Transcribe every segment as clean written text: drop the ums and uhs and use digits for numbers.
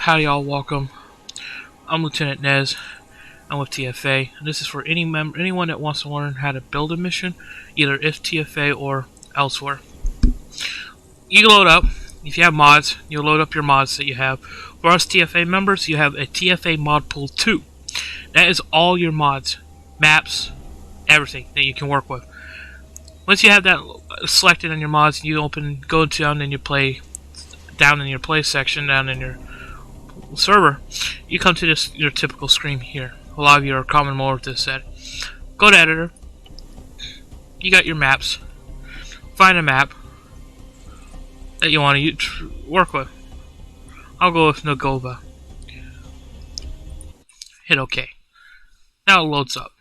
Howdy y'all, welcome. I'm Lieutenant Nez. I'm with TFA. And this is for anyone that wants to learn how to build a mission, either if TFA or elsewhere. You load up, if you have mods, you'll load up your mods that you have. For us TFA members, you have a TFA mod pool 2. That is all your mods, maps, everything that you can work with. Once you have that selected on your mods, you go down in your play section, down in your server, you come to your typical screen here. A lot of you are common more with this set. Go to editor. You got your maps. Find a map that you want to work with. I'll go with Nagova. Hit OK. Now it loads up.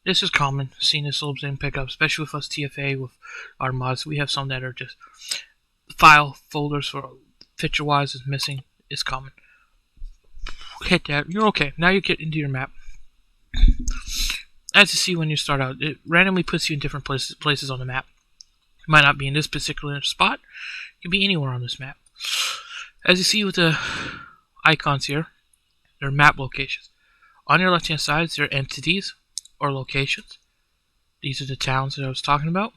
This is common, seeing this little thing pick up, especially with us TFA with our mods. We have some that are just file folders for picture-wise is missing. It's common. Hit that. You're okay. Now you get into your map. As you see when you start out, it randomly puts you in different places on the map. It might not be in this particular spot. It can be anywhere on this map. As you see with the icons here, they're map locations. On your left-hand side, there are entities or locations. These are the towns that I was talking about.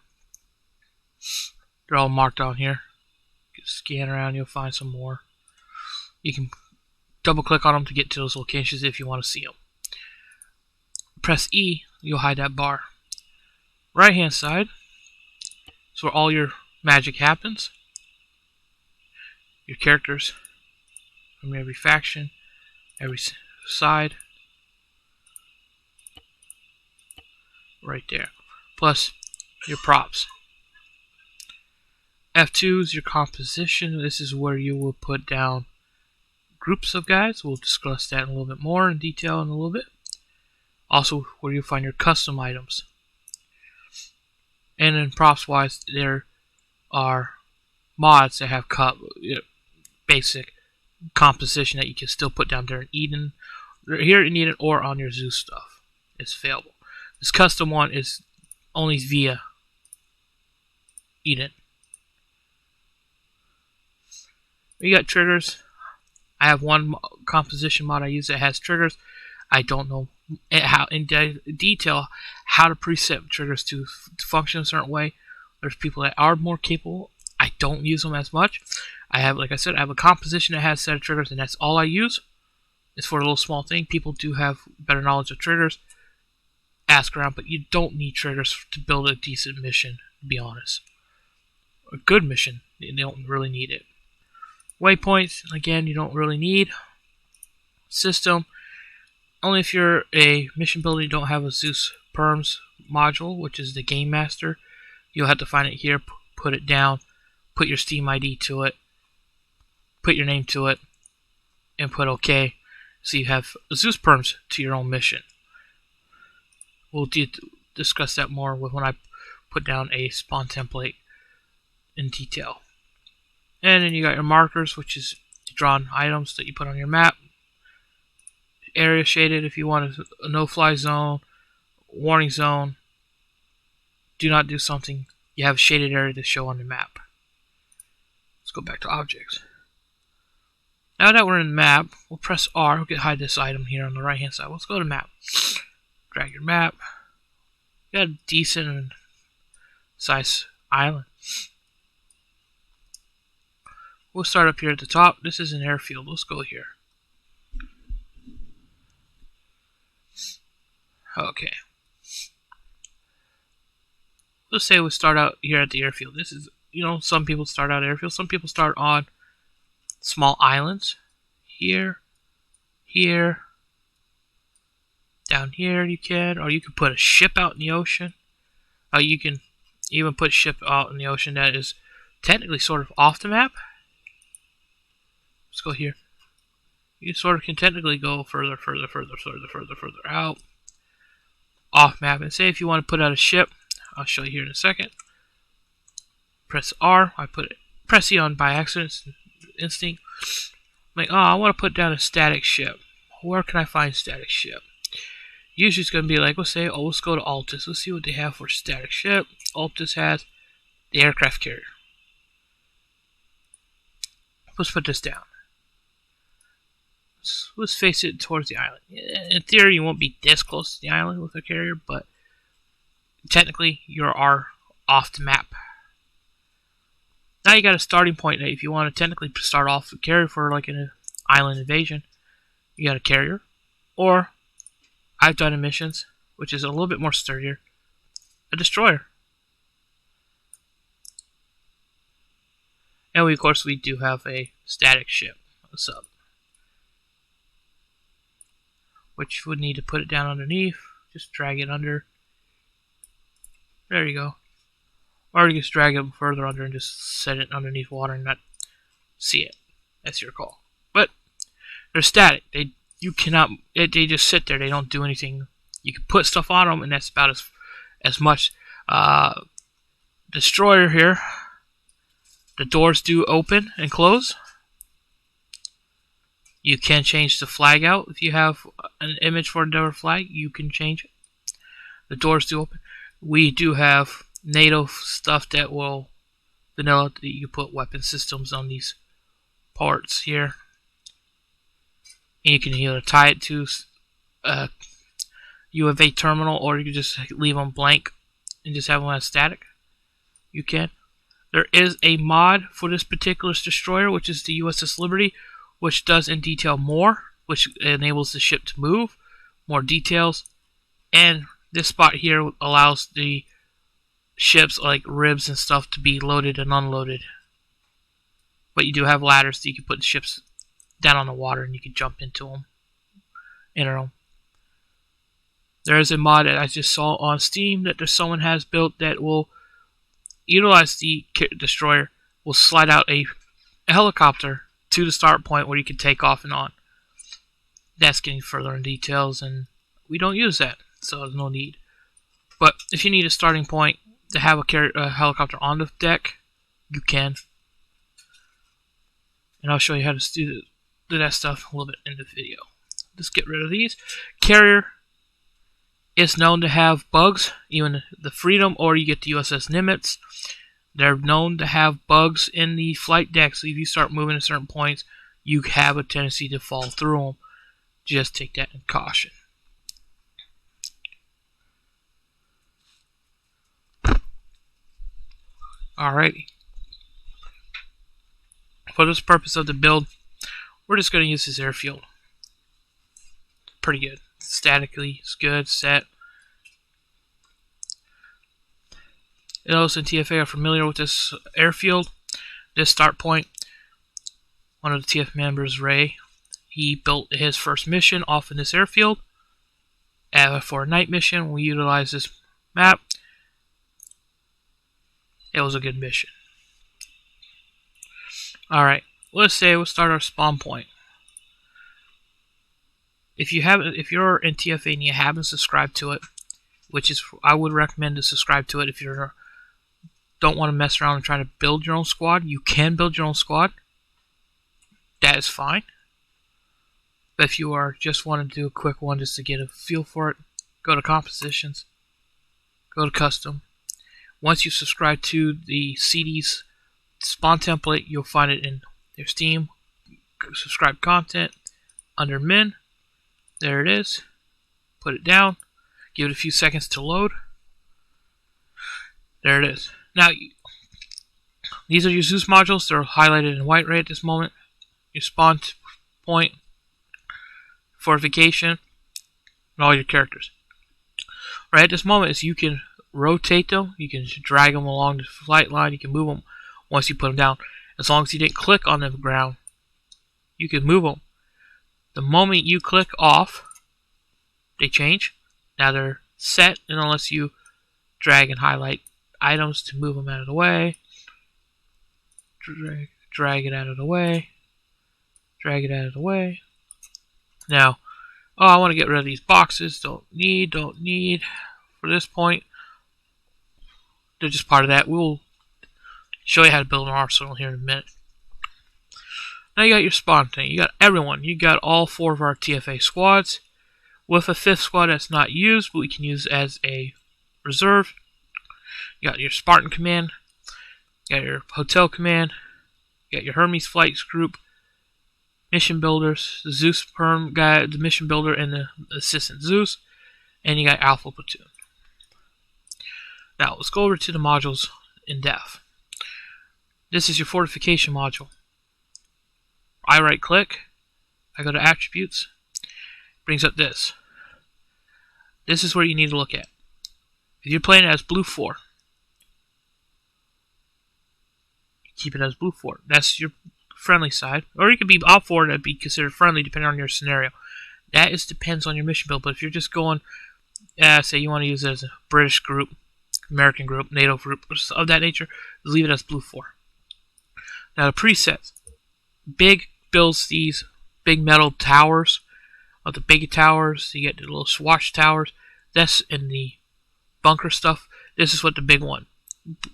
They're all marked on here. You can scan around, you'll find some more. You can double click on them to get to those locations if you want to see them. Press E, you'll hide that bar. Right hand side is where all your magic happens. Your characters from every faction, every side. Right there. Plus your props. F2 is your composition. This is where you will put down groups of guys. We'll discuss that in a little bit more in detail in a little bit. Also where you find your custom items. And then props wise, there are mods that have basic composition that you can still put down there in Eden. Here in Eden or on your Zeus stuff. It's available. This custom one is only via Eden. You got triggers. I have one composition mod I use that has triggers. I don't know how in detail how to preset triggers to function a certain way. There's people that are more capable. I don't use them as much. I have, like I said, I have a composition that has a set of triggers, and that's all I use. It's for a little small thing. People do have better knowledge of triggers. Ask around, but you don't need triggers to build a decent mission, to be honest. A good mission, you don't really need it. Waypoints, again, you don't really need. System, only if you're a mission builder, you don't have a Zeus Perms module, which is the Game Master. You'll have to find it here, put it down, put your Steam ID to it, put your name to it, and put OK. So you have Zeus Perms to your own mission. We'll discuss that more when I put down a spawn template in detail. And then you got your markers, which is drawn items that you put on your map. Area shaded if you want a no-fly zone, warning zone. Do not do something. You have a shaded area to show on the map. Let's go back to objects. Now that we're in the map, we'll press R. We'll hide this item here on the right hand side. Let's go to map. Drag your map. You got a decent size island. We'll start up here at the top. This is an airfield. Let's go here. Okay. Let's say we start out here at the airfield. This is, some people start out airfield. Some people start on small islands. Here. Here. Down here you can, or you can put a ship out in the ocean. You can even put a ship out in the ocean that is technically sort of off the map. Let's go here. You sort of can technically go further out. Off map. And say if you want to put out a ship, I'll show you here in a second. Press R. Press E on by accident. Instinct. Like, oh, I want to put down a static ship. where can I find static ship? Usually it's going to be like, let's say, let's go to Altus. Let's see what they have for static ship. Altus has the aircraft carrier. Let's put this down. Let's face it towards the island. In theory, you won't be this close to the island with a carrier, but technically, you are off the map. Now you got a starting point. If you want to technically start off a carrier for like an island invasion, you got a carrier. Or, I've done in missions, which is a little bit more sturdier, a destroyer. And of course, we do have a static ship, a sub, which would need to put it down underneath. Just drag it under. There you go. Or you just drag it further under and just set it underneath water and not see it. That's your call. But they're static. They just sit there. They don't do anything. You can put stuff on them, and that's about as much. Destroyer here. The doors do open and close. You can change the flag out. If you have an image for a flag, you can change it. The doors do open. We do have native stuff that will vanilla that you put weapon systems on these parts here. And you can either tie it to a UFA terminal, or you can just leave them blank and just have them as static. You can. There is a mod for this particular destroyer, which is the USS Liberty, which does in detail more, which enables the ship to move, more details, and this spot here allows the ships like ribs and stuff to be loaded and unloaded. But you do have ladders so you can put the ships down on the water and you can jump into them. Enter them. There is a mod that I just saw on Steam that someone has built that will utilize the destroyer, will slide out a helicopter to the start point where you can take off and on. That's getting further in details, and we don't use that, so there's no need. But if you need a starting point to have a helicopter on the deck, you can. And I'll show you how to do that stuff a little bit in the video. Let's get rid of these. Carrier is known to have bugs, even the Freedom, or you get the USS Nimitz. They're known to have bugs in the flight deck, so if you start moving at certain points, you have a tendency to fall through them. Just take that in caution. Alrighty. For this purpose of the build, we're just going to use this airfield. Pretty good. Statically, it's good, set. Those in TFA are familiar with this airfield. This start point, one of the TF members, Ray, he built his first mission off in this airfield. For a night mission, we utilized this map. It was a good mission. Alright, let's say we'll start our spawn point. If you're in TFA and you haven't subscribed to it, which is, I would recommend to subscribe to it if you don't want to mess around and try to build your own squad. You can build your own squad. That is fine. But if you are just want to do a quick one just to get a feel for it, go to compositions, go to custom. Once you subscribe to the CD's spawn template, you'll find it in their Steam subscribe content under min. There it is. Put it down. Give it a few seconds to load. There it is. Now, these are your Zeus modules. They're highlighted in white right at this moment. Your spawn point, fortification, and all your characters. Right at this moment is you can rotate them. You can drag them along the flight line. You can move them once you put them down. As long as you didn't click on the ground, you can move them. The moment you click off, they change. Now they're set, and unless you drag and highlight items to move them out of the way, drag it out of the way, drag it out of the way. Now, I want to get rid of these boxes. Don't need. For this point, they're just part of that. We'll show you how to build an arsenal here in a minute. Now you got your spawn thing. You got everyone. You got all 4 of our TFA squads. With a 5th squad that's not used, but we can use as a reserve. You got your Spartan command. You got your hotel command. You got your Hermes flights group. Mission builders. The Zeus perm guy, the mission builder, and the assistant Zeus. And you got Alpha platoon. Now let's go over to the modules in depth. This is your fortification module. I right click. I go to attributes. Brings up this. This is where you need to look at. If you're playing it as blue 4, keep it as blue 4. That's your friendly side. Or you could be op 4 that'd be considered friendly depending on your scenario. That depends on your mission build. But if you're just going, say you want to use it as a British group, American group, NATO group, of that nature, leave it as blue 4. Now the presets. Big builds these big metal towers. Of the big towers, you get the little swatch towers. That's in the bunker stuff. This is what the big one.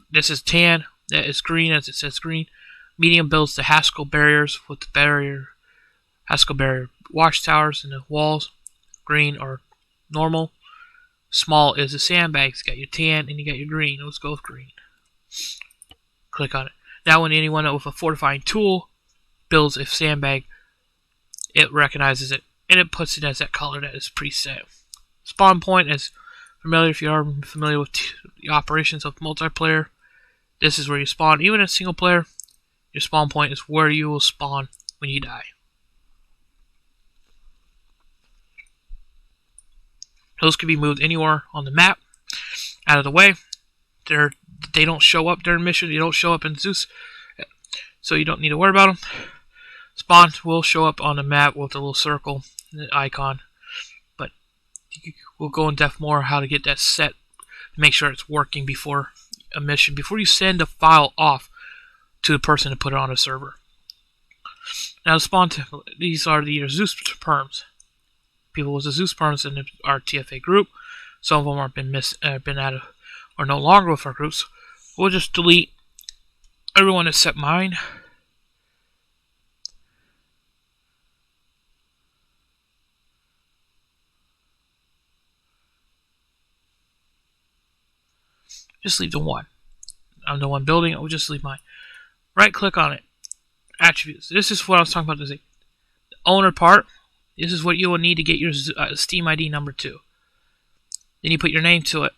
This is tan. That is green, as it says green. Medium builds the Haskell barriers with the Haskell barrier watchtowers and the walls. Green or normal. Small is the sandbags. You got your tan and you got your green. Let's go with green. Click on it. Now when anyone with a fortifying tool builds a sandbag, it recognizes it and it puts it as that color that is preset. Spawn point is familiar if you are familiar with the operations of multiplayer. This is where you spawn. Even in single player, your spawn point is where you will spawn when you die. Those can be moved anywhere on the map, out of the way. They don't show up during mission. They don't show up in Zeus, so you don't need to worry about them. Spawn will show up on the map with a little circle icon, but we'll go in depth more how to get that set to make sure it's working before a mission, before you send a file off to the person to put it on a server. Now the spawn template, these are the Zeus perms. People with the Zeus perms in our TFA group. Some of them are been out of or no longer with our groups. We'll just delete everyone except mine. Just leave the one. I'm the one building it. We'll just leave mine. Right click on it. Attributes. This is what I was talking about. The owner part. This is what you will need to get your Steam ID number to. Then you put your name to it.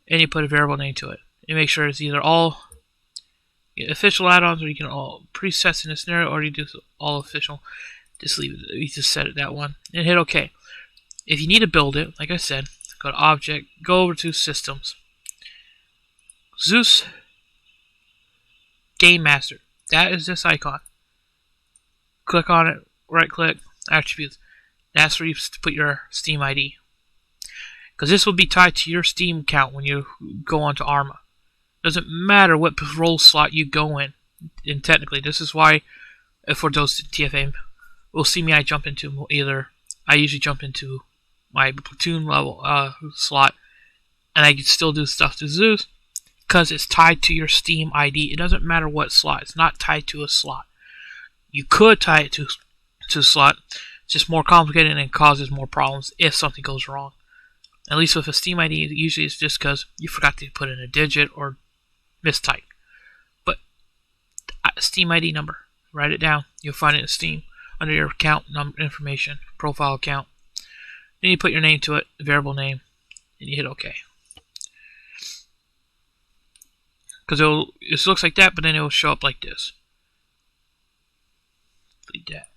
And you put a variable name to it. And make sure it's either all official add-ons or you can all presets in a scenario or you do all official. Just leave it. You just set it that one. And hit OK. If you need to build it, like I said, go to Object, go over to Systems. Zeus Game Master. That is this icon. Click on it, right click, attributes. That's where you put your Steam ID. Because this will be tied to your Steam account when you go onto Arma. Doesn't matter what role slot you go in. And technically, this is why for those TFA will see me, I jump into I usually jump into my platoon level slot, and I can still do stuff to Zeus. Because it's tied to your Steam ID. It doesn't matter what slot. It's not tied to a slot. You could tie it to a slot. It's just more complicated and it causes more problems if something goes wrong. At least with a Steam ID, usually it's just because you forgot to put in a digit or mistype. But Steam ID number, write it down. You'll find it in Steam under your account number information, profile account. Then you put your name to it, variable name, and you hit OK. Because it looks like that, but then it will show up like this. Delete that.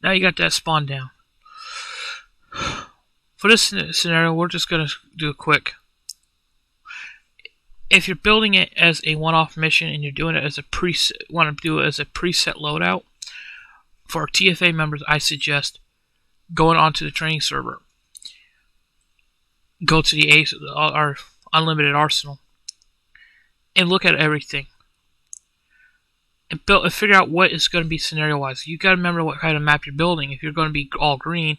Now you got that spawn down. For this scenario, we're just going to do a quick. If you're building it as a one-off mission and you're doing it as a preset, want to do it as a preset loadout, for our TFA members, I suggest going onto the training server. Go to our unlimited arsenal. And look at everything. And figure out what is going to be scenario-wise. You got to remember what kind of map you're building. If you're going to be all green,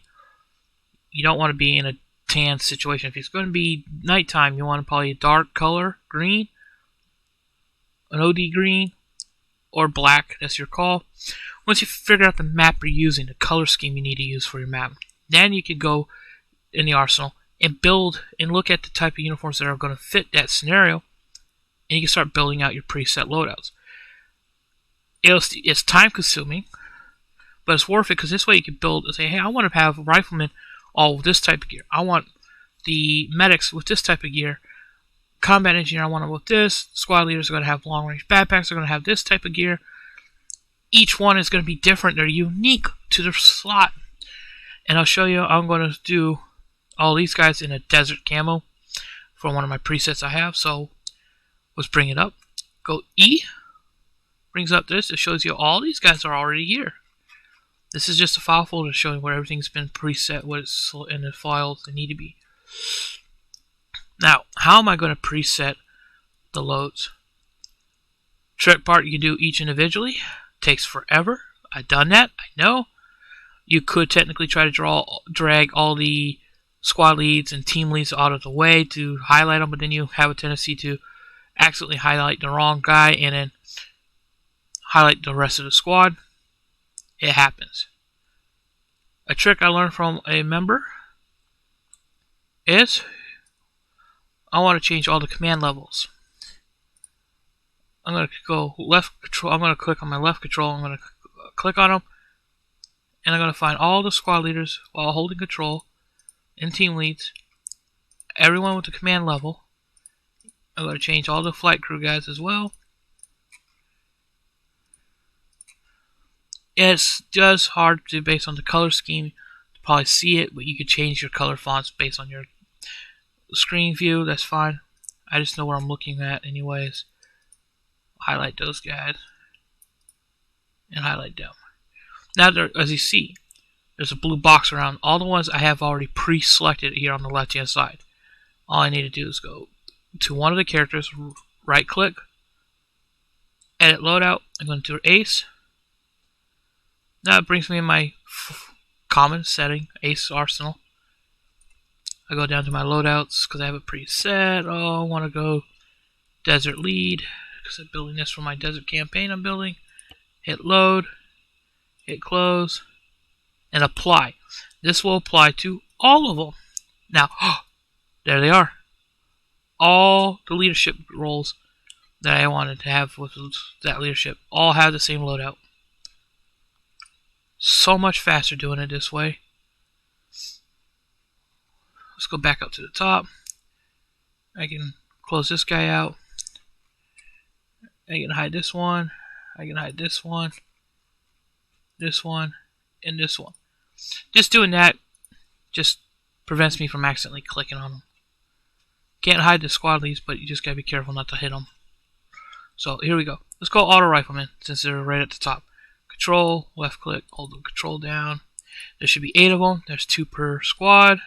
you don't want to be in a tan situation. If it's going to be nighttime, you want probably a dark color, green, an OD green, or black, that's your call. Once you figure out the map you're using, the color scheme you need to use for your map, then you can go in the arsenal and build and look at the type of uniforms that are going to fit that scenario, and you can start building out your preset loadouts. It's time consuming, but it's worth it because this way you can build and say, hey, I want to have riflemen all with this type of gear. I want the medics with this type of gear. Combat engineer, I want them with this. Squad leaders are going to have long range backpacks. They're going to have this type of gear. Each one is going to be different. They're unique to their slot. And I'll show you, I'm going to do all these guys in a desert camo for one of my presets I have. So let's bring it up. Go E. Brings up this. It shows you all these guys are already here. This is just a file folder showing where everything's been preset, what it's in the files they need to be. Now, how am I going to preset the loads? Trick part, you can do each individually. Takes forever. I've done that. I know. You could technically try to drag all the squad leads and team leads out of the way to highlight them, but then you have a tendency to accidentally highlight the wrong guy and then highlight the rest of the squad. It happens. A trick I learned from a member is I want to change all the command levels. I'm going to go left control. I'm going to click on my left control. I'm going to click on them, and I'm going to find all the squad leaders while holding control and team leads. Everyone with the command level. I'm going to change all the flight crew guys as well. It's just hard to, based on the color scheme, to probably see it, but you can change your color fonts based on your screen view. That's fine. I just know what I'm looking at anyways. Highlight those guys and highlight them. Now, as you see, there's a blue box around all the ones I have already pre-selected here on the left hand side. All I need to do is go to one of the characters, right click, edit loadout. I'm going to do Ace. Now it brings me in my common setting, Ace Arsenal. I go down to my loadouts because I have it preset. Oh, I want to go Desert Lead because I'm building this for my desert campaign I'm building. Hit load, hit close, and apply. This will apply to all of them. Now, there they are. All the leadership roles that I wanted to have with that leadership all have the same loadout. So much faster doing it this way. Let's go back up to the top. I can close this guy out. I can hide this one. I can hide this one, and this one. Just doing that just prevents me from accidentally clicking on them. Can't hide the squad leads, but you just gotta be careful not to hit them. So here we go. Let's go auto rifleman since they're right at the top. Control, left click, hold the control down. There should be 8 of them. There's 2 per squad.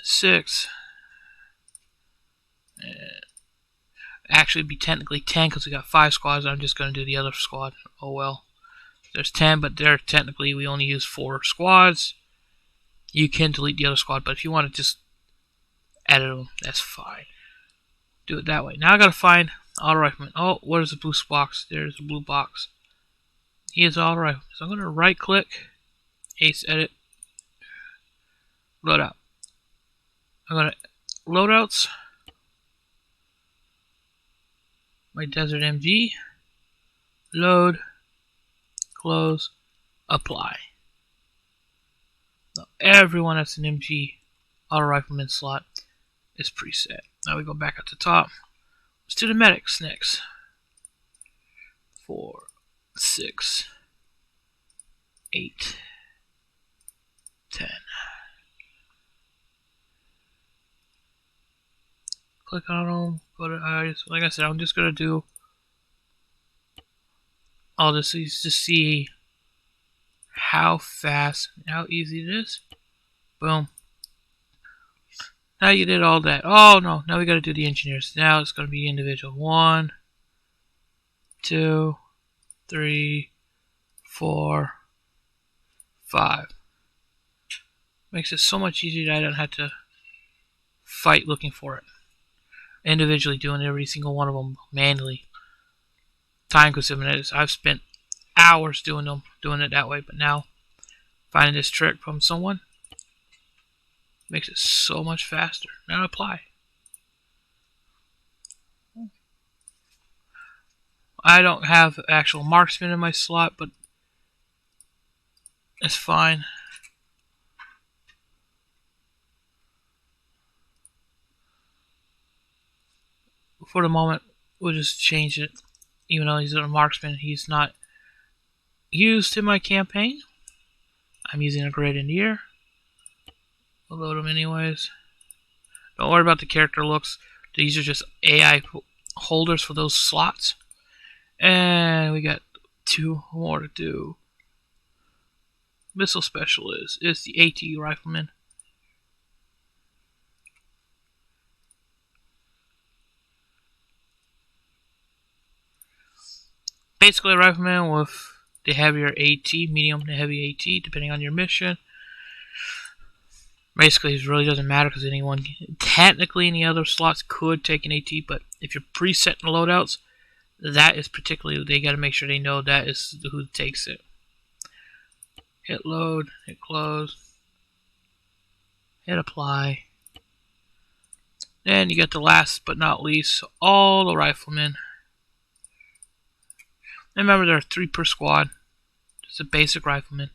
6. Actually, it'd be technically 10 because we got 5 squads. I'm just going to do the other squad. Oh well. There's 10, but there technically we only use 4 squads. You can delete the other squad, but if you want to just edit them, that's fine. Do it that way. Now I got to find auto rifleman. Oh, where's the blue box? There's the blue box. He is auto rifleman. So I'm going to right click, Ace edit, loadout. I'm going to loadouts. My Desert MG, load, close, apply. Now everyone that's an MG auto rifleman slot is preset. Now we go back up to the top. Let's do the medics next. 4, 6, 8, 10. Click on them. Go to eyes. Like I said, I'm just gonna do all this to see how fast, how easy it is. Boom. Now you did all that. Oh no! Now we gotta do the engineers. Now it's gonna be individual. 1, 2, 3, 4, 5. Makes it so much easier that I don't have to fight looking for it. Individually doing every single one of them manually time consuming it is. I've spent hours doing it that way, but now finding this trick from someone makes it so much faster. Now apply. I don't have actual marksman in my slot, but it's fine. For the moment, we'll just change it. Even though he's a marksman, he's not used in my campaign. I'm using a great engineer. We'll load him anyways. Don't worry about the character looks. These are just AI holders for those slots. And we got 2 more to do. Missile specialist is the AT rifleman. Basically a rifleman with the heavier AT, medium to heavy AT, depending on your mission. Basically, it really doesn't matter because anyone, technically any other slots could take an AT, but if you're presetting loadouts, that is particularly, they got to make sure they know that is who takes it. Hit load, hit close, hit apply. Then you got the last but not least, all the riflemen. And remember, there are 3 per squad. Just a basic rifleman.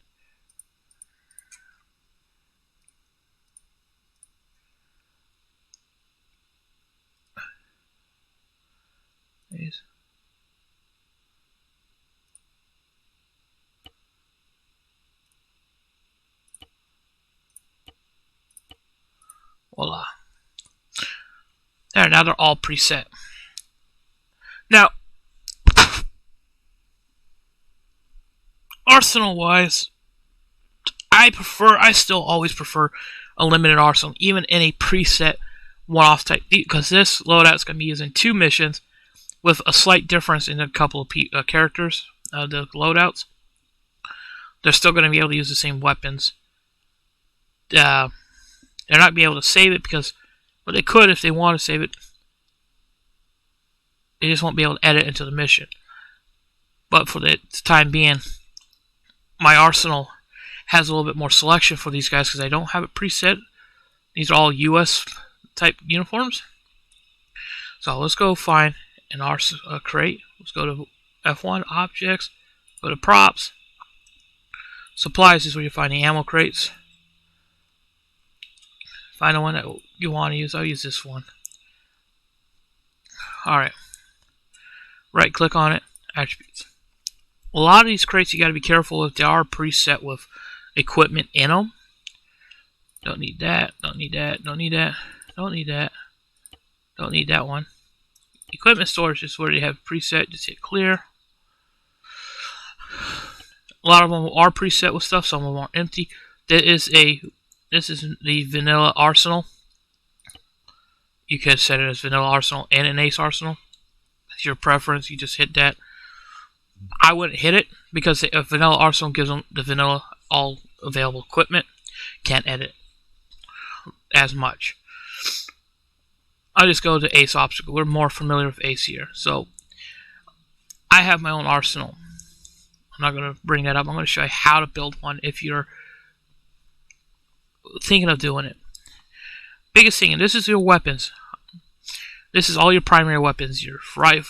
These. Voila. There, now they're all preset. Now, arsenal-wise, I still always prefer a limited arsenal, even in a preset one-off type, because this loadout's going to be using 2 missions with a slight difference in a couple of characters, the loadouts. They're still going to be able to use the same weapons. They're not going to be able to save it because, well, they could if they want to save it. They just won't be able to edit into the mission. But for the time being, my arsenal has a little bit more selection for these guys because I don't have it preset. These are all US type uniforms. So let's go find an crate. Let's go to F1 objects, go to props. Supplies is where you find the ammo crates. Find the one that you want to use. I'll use this one. Alright. Right click on it. Attributes. A lot of these crates you got to be careful if they are preset with equipment in them. Don't need that. Don't need that. Don't need that. Don't need that. Don't need that one. Equipment storage is where they have preset. Just hit clear. A lot of them are preset with stuff. Some of them are empty. This is the vanilla arsenal. You could set it as vanilla arsenal and an ace arsenal. That's your preference. You just hit that. I wouldn't hit it because a vanilla arsenal gives them the vanilla all available equipment. Can't edit as much. I'll just go to ace obstacle. We're more familiar with ace here. So I have my own arsenal. I'm not going to bring that up. I'm going to show you how to build one if you're thinking of doing it. Biggest thing, and this is your weapons. This is all your primary weapons. Your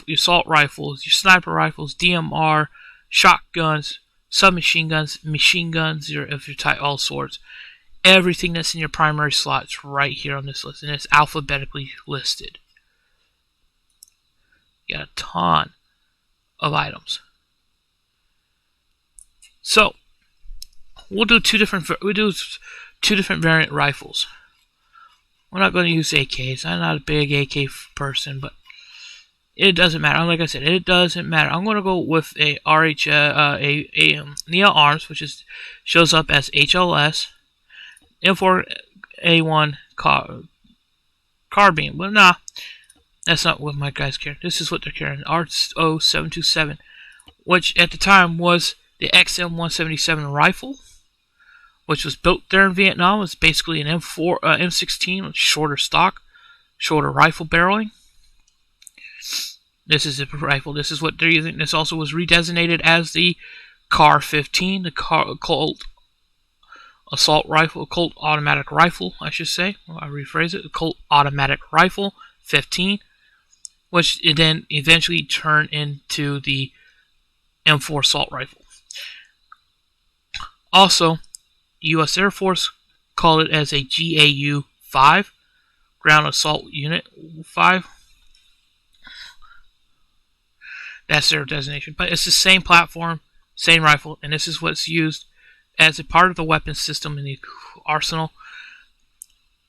assault rifles, your sniper rifles, DMR, shotguns, submachine guns, machine guns, if you're type all sorts. Everything that's in your primary slots right here on this list, and it's alphabetically listed. You got a ton of items. So we'll do two different variant rifles. We're not going to use AKs. I'm not a big AK person, but it doesn't matter. Like I said, it doesn't matter. I'm going to go with a Neo Arms, which shows up as HLS. M4A1 carbine. But nah, that's not what my guys carry. This is what they're carrying. RO727, which at the time was the XM177 rifle, which was built there in Vietnam. It's basically an M16 with shorter stock, shorter rifle barreling. This is a rifle. This is what they're using. This also was redesignated as the CAR 15, the Colt assault rifle, Colt automatic rifle, I should say. I rephrase it, the Colt automatic rifle 15, which it then eventually turned into the M4 assault rifle. Also, the U.S. Air Force called it as a GAU 5, Ground Assault Unit 5. That's their designation. But it's the same platform, same rifle, and this is what's used as a part of the weapon system in the arsenal.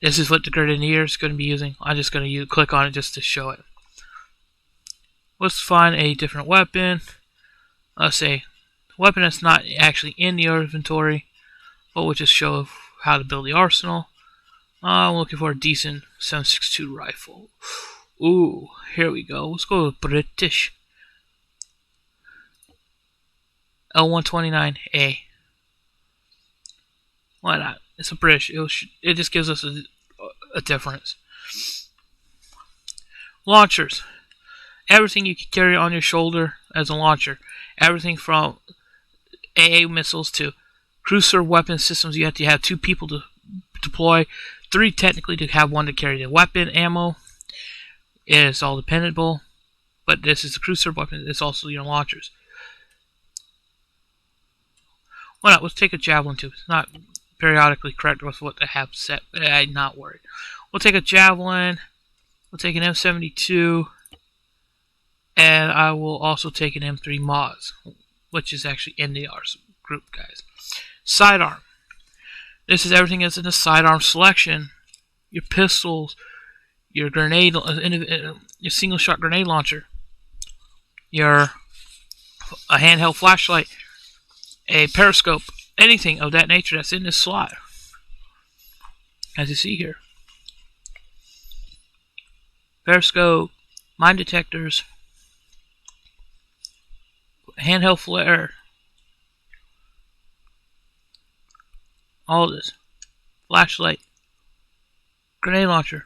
This is what the Grenadier is going to be using. I'm just going to click on it just to show it. Let's find a different weapon. Let's say a weapon that's not actually in the inventory, but we'll just show how to build the arsenal. I'm looking for a decent 7.62 rifle. Ooh, here we go. Let's go with British. L129A. Why not? It's a British. It just gives us a difference. Launchers. Everything you can carry on your shoulder as a launcher. Everything from AA missiles to cruiser weapon systems. You have to have 2 people to deploy. 3 technically to have 1 to carry the weapon ammo. It's all dependable. But this is the cruiser weapon. It's also your launchers. Why not? Let's take a javelin too. It's not periodically correct with what they have set. I'm not worried. We'll take a javelin. We'll take an M72. And I will also take an M3 Moz, which is actually in the group, guys. Sidearm. This is everything that's in the sidearm selection. Your pistols, your grenade, your single shot grenade launcher, a handheld flashlight, a periscope, anything of that nature that's in this slot, as you see here. Periscope, mine detectors, handheld flare, all of this, flashlight, grenade launcher,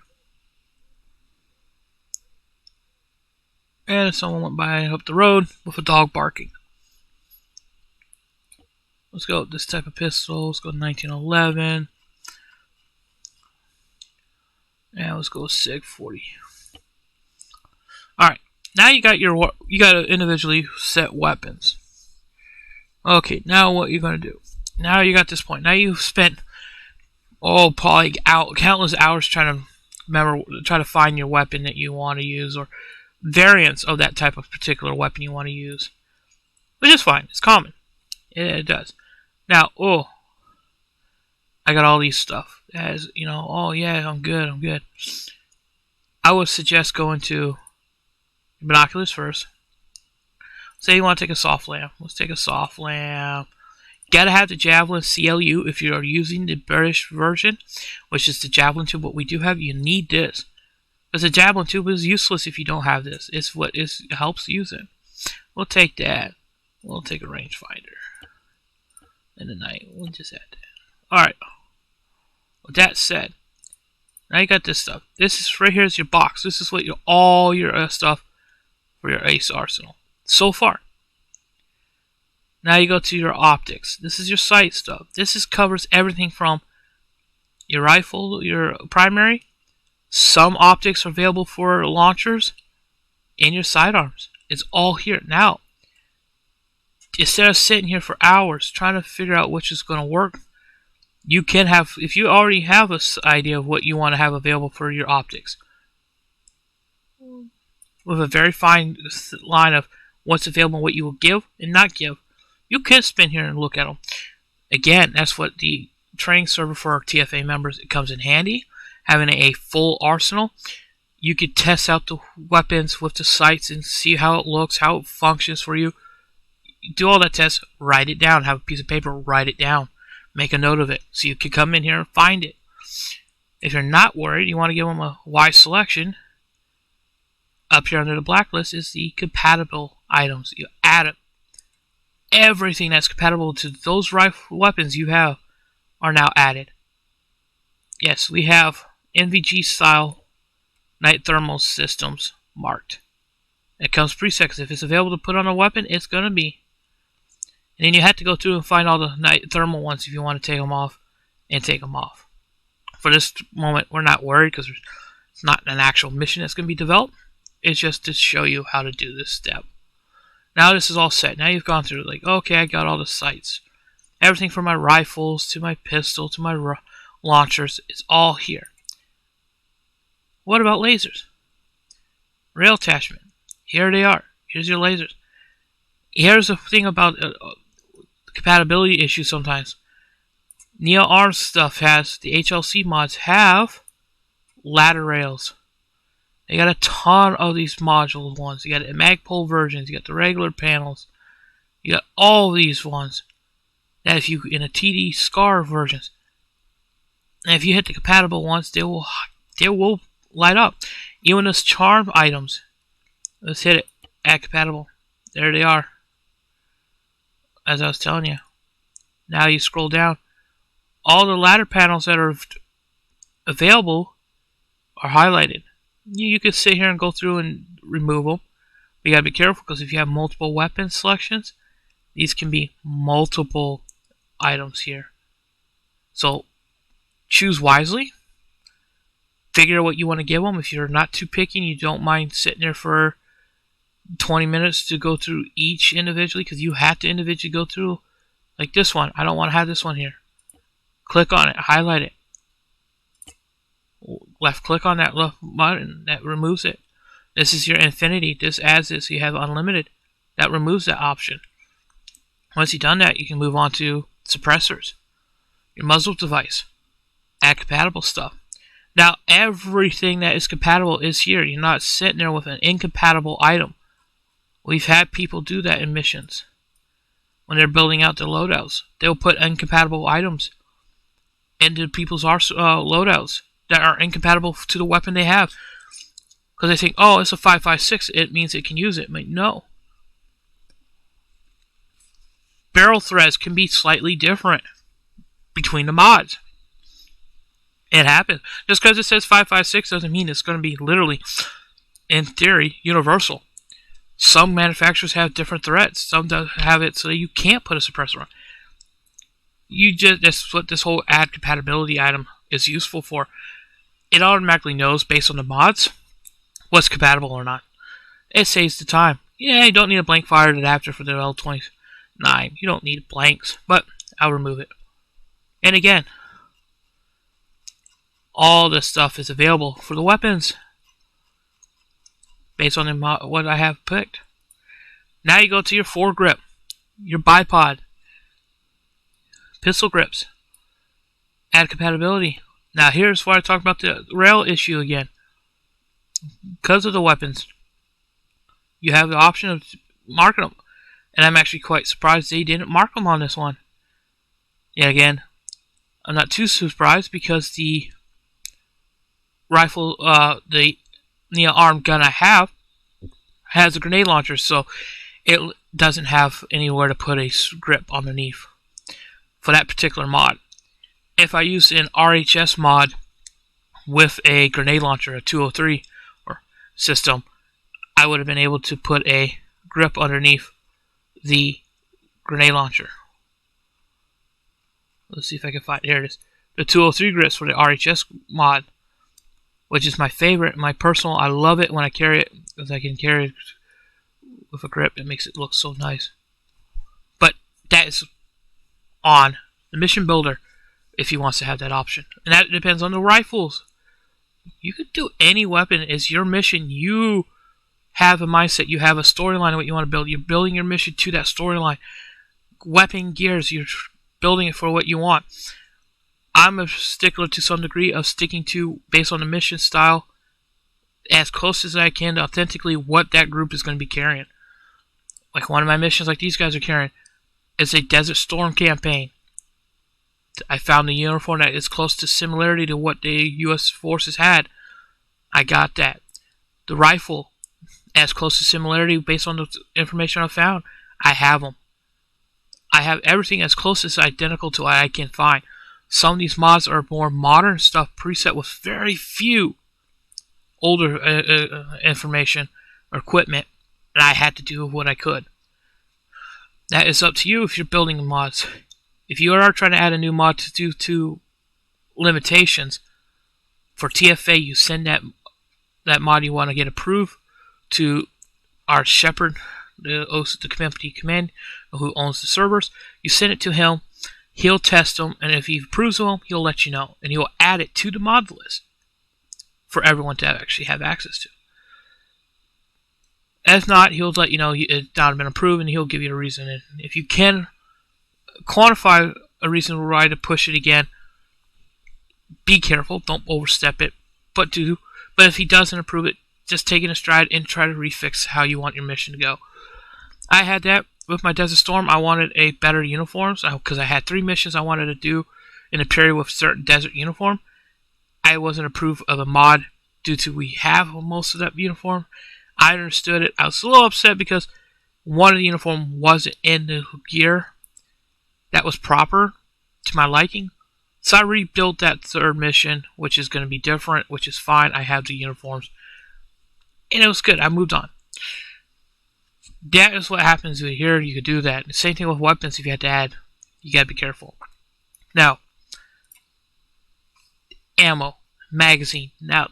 and someone went by up the road with a dog barking. Let's go with this type of pistol. Let's go 1911. And let's go SIG 40. Alright, now you got individually set weapons. Okay, now what you're gonna do. Now you got this point. Now you've spent probably countless hours trying to find your weapon that you want to use, or variants of that type of particular weapon you want to use. Which is fine, it's common. It does. Now, I got all these stuff. As you know, oh yeah, I'm good. I would suggest going to binoculars first. Say you want to take a soft lamp. Let's take a soft lamp. Gotta have the Javelin CLU if you're using the British version, which is the Javelin tube. What we do have, you need this. Because the Javelin tube is useless if you don't have this. It's what helps use it. We'll take that. We'll take a rangefinder. In the night, we'll just add that. Alright. With that said, now you got this stuff. This is right here is your box. This is what all your stuff for your ace arsenal so far. Now you go to your optics. This is your sight stuff. This covers everything from your rifle, your primary. Some optics are available for launchers and your sidearms. It's all here. Now, instead of sitting here for hours trying to figure out which is going to work, you can have, if you already have an idea of what you want to have available for your optics, with a very fine line of what's available and what you will give and not give, you can spin here and look at them. Again, that's what the training server for our TFA members, it comes in handy. Having a full arsenal, you could test out the weapons with the sights and see how it looks, how it functions for you. Do all that test, write it down, have a piece of paper, write it down, make a note of it, so you can come in here and find it. If you're not worried, you want to give them a wide selection. Up here under the blacklist is the compatible items. You add it. Everything that's compatible to those rifle weapons you have are now added. Yes, we have NVG style night thermal systems marked. It comes preset, 'cause if it's available to put on a weapon, it's going to be. And then you have to go through and find all the thermal ones if you want to take them off, and take them off. For this moment, we're not worried because it's not an actual mission that's going to be developed. It's just to show you how to do this step. Now this is all set. Now you've gone through, like, okay, I got all the sights. Everything from my rifles to my pistol to my launchers is all here. What about lasers? Rail attachment. Here they are. Here's your lasers. Here's the thing about compatibility issues sometimes. Neo Arms stuff has, the HLC mods have ladder rails. They got a ton of these module ones. You got the Magpul versions. You got the regular panels. You got all these ones. That if you in a TD Scar versions, and if you hit the compatible ones, they will light up. Even those charm items. Let's hit it. Add compatible. There they are. As I was telling you. Now you scroll down. All the ladder panels that are available are highlighted. You can sit here and go through and remove them. But you gotta be careful, because if you have multiple weapon selections, these can be multiple items here. So choose wisely. Figure out what you want to give them. If you're not too picky and you don't mind sitting there for 20 minutes to go through each individually, because you have to individually go through, like this one. I don't want to have this one here. Click on it, highlight it. Left click on that left button, that removes it. This is your infinity. This adds this. You have unlimited. That removes that option. Once you've done that, you can move on to suppressors. Your muzzle device. Add compatible stuff. Now, everything that is compatible is here. You're not sitting there with an incompatible item. We've had people do that in missions. When they're building out their loadouts, they'll put incompatible items into people's loadouts that are incompatible to the weapon they have. Because they think, oh, it's a 5.56, it means it can use it. But no. Barrel threads can be slightly different between the mods. It happens. Just because it says 5.56 doesn't mean it's going to be literally, in theory, universal. Some manufacturers have different threads. Some have it so that you can't put a suppressor on. That's what this whole add compatibility item is useful for. It automatically knows, based on the mods, what's compatible or not. It saves the time. Yeah, you don't need a blank fired adapter for the L29. You don't need blanks, but I'll remove it. And again, all this stuff is available for the weapons based on what I have picked. Now you go to your foregrip, your bipod, pistol grips, add compatibility. Now here's where I talk about the rail issue again. Because of the weapons, you have the option of marking them. And I'm actually quite surprised they didn't mark them on this one. Yeah, again, I'm not too surprised because the rifle, the Neo Arm gun I have has a grenade launcher, so it doesn't have anywhere to put a grip underneath for that particular mod. If I use an RHS mod with a grenade launcher, a 203 or system, I would have been able to put a grip underneath the grenade launcher. Let's see if I can find it. Here it is. The 203 grips for the RHS mod, which is my favorite, my personal. I love it when I carry it because I can carry it with a grip. It makes it look so nice. But that is on the mission builder if he wants to have that option. And that depends on the rifles. You could do any weapon. It's your mission. You have a mindset. You have a storyline of what you want to build. You're building your mission to that storyline. Weapon gears, you're building it for what you want. I'm a stickler to some degree of sticking to, based on the mission style, as close as I can to authentically what that group is going to be carrying. Like one of my missions, like these guys are carrying, is a Desert Storm campaign. I found the uniform that is close to similarity to what the U.S. forces had. I got that. The rifle, as close to similarity based on the information I found, I have them. I have everything as close as identical to what I can find. Some of these mods are more modern stuff, preset with very few older information or equipment and I had to do what I could. That is up to you if you're building mods. If you are trying to add a new mod to limitations, for TFA, you send that mod you want to get approved to our shepherd, the command who owns the servers. You send it to him. He'll test them, and if he approves them, he'll let you know, and he'll add it to the mod list for everyone to actually have access to. If not, he'll let you know it's not been approved, and he'll give you a reason. And if you can quantify a reasonable why to push it again, be careful. Don't overstep it. But if he doesn't approve it, just take it in stride and try to refix how you want your mission to go. I had that with my Desert Storm. I wanted a better uniforms because I had 3 missions I wanted to do in a period with certain desert uniform. I wasn't approved of a mod due to we have most of that uniform. I understood it. I was a little upset because one of the uniform wasn't in the gear that was proper to my liking. So I rebuilt that 3rd mission, which is going to be different, which is fine. I have the uniforms. And it was good. I moved on. That is what happens here. You could do that. The same thing with weapons if you had to add. You got to be careful. Now, ammo, magazine. Now,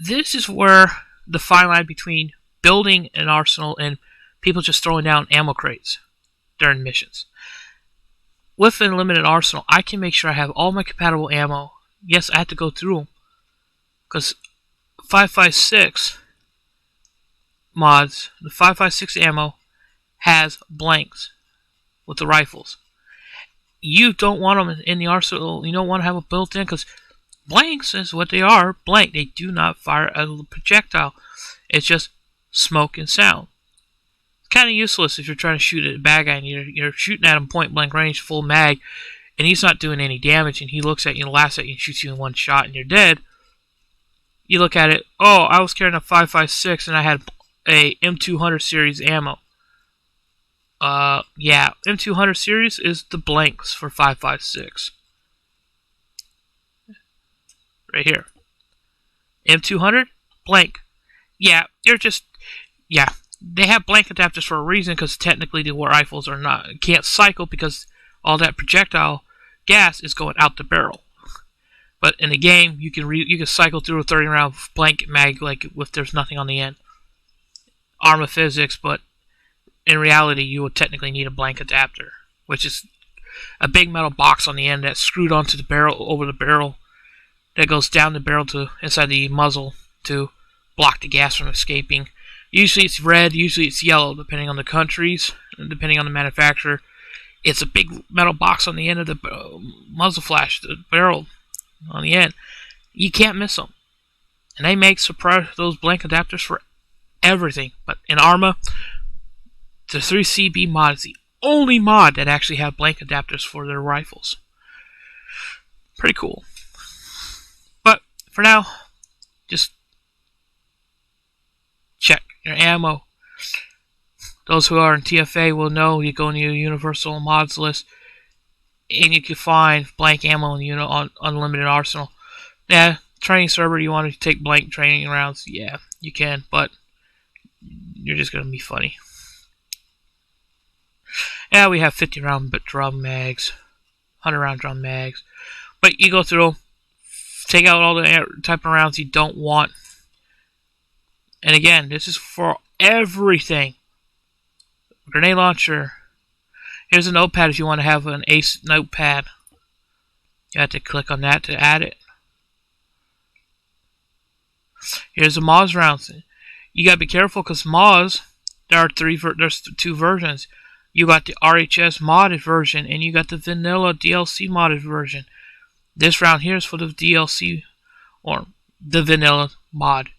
this is where the fine line between building an arsenal and people just throwing down ammo crates during missions. With an unlimited arsenal, I can make sure I have all my compatible ammo. Yes, I have to go through them. Because 5.56 mods, the 5.56 ammo has blanks with the rifles. You don't want them in the arsenal. You don't want to have them built in because blanks is what they are. Blank. They do not fire a projectile. It's just smoke and sound. It's kind of useless if you're trying to shoot at a bad guy and you're shooting at him point blank range, full mag, and he's not doing any damage, and he looks at you and laughs at you and shoots you in one shot and you're dead. You look at it, oh, I was carrying a 5.56 and I had a M200 series ammo. Yeah, M200 series is the blanks for 5.56. Right here. M200, blank. Yeah, they're just, yeah, they have blank adapters for a reason because technically the rifles are not, can't cycle because all that projectile gas is going out the barrel. But in the game, you can cycle through a 30-round blank mag like if there's nothing on the end. Arma physics, but in reality, you would technically need a blank adapter, which is a big metal box on the end that's screwed onto the barrel, over the barrel, that goes down the barrel to inside the muzzle to block the gas from escaping. Usually it's red, usually it's yellow, depending on the countries, and depending on the manufacturer. It's a big metal box on the end of the muzzle flash, the barrel on the end. You can't miss them. And they make those blank adapters for everything. But in Arma, the 3CB mod is the only mod that actually have blank adapters for their rifles. Pretty cool. But for now, just check your ammo. Those who are in TFA will know you go in your universal mods list and you can find blank ammo on unlimited arsenal. Yeah, training server, you want to take blank training rounds? Yeah, you can, but you're just going to be funny. Yeah, we have 50-round drum mags, 100-round drum mags. But you go through, take out all the type of rounds you don't want. And again, this is for everything. Grenade launcher. Here's a notepad if you want to have an ace notepad. You have to click on that to add it. Here's the Moz rounds. You gotta be careful because Moz, there's 2 versions. You got the RHS modded version and you got the vanilla DLC modded version. This round here is for the DLC or the vanilla mod.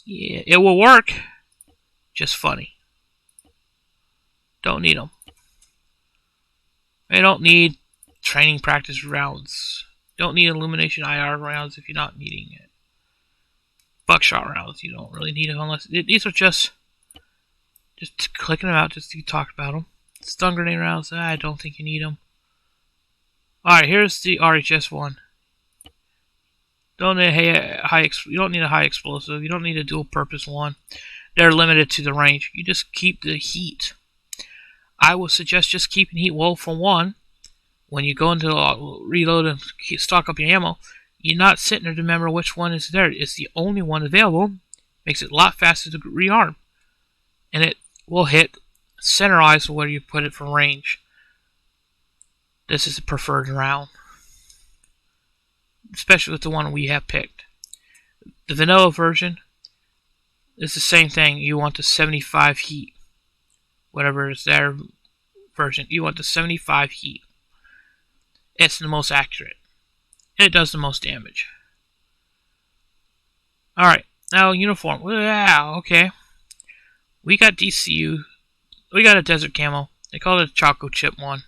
Yeah, it will work. Just funny. Don't need them. I don't need training practice rounds. Don't need illumination IR rounds if you're not needing it. Buckshot rounds, you don't really need it unless these are just clicking them out just to talk about them. Stun grenade rounds, I don't think you need them. Alright, here's the RHS one. You don't need a high explosive. You don't need a dual purpose one. they're limited to the range. You just keep the heat. I would suggest just keeping heat. Well, for one, when you go into reload and stock up your ammo, you're not sitting there to remember which one is there. It's the only one available. Makes it a lot faster to rearm. And it will hit center eyes where you put it for range. This is the preferred round. Especially with the one we have picked. The vanilla version is the same thing. You want the 75 heat. Whatever is their version. You want the 75 heat. It's the most accurate. And it does the most damage. Alright. Now uniform. Wow, okay. We got DCU. We got a desert camo. They call it a Choco Chip one.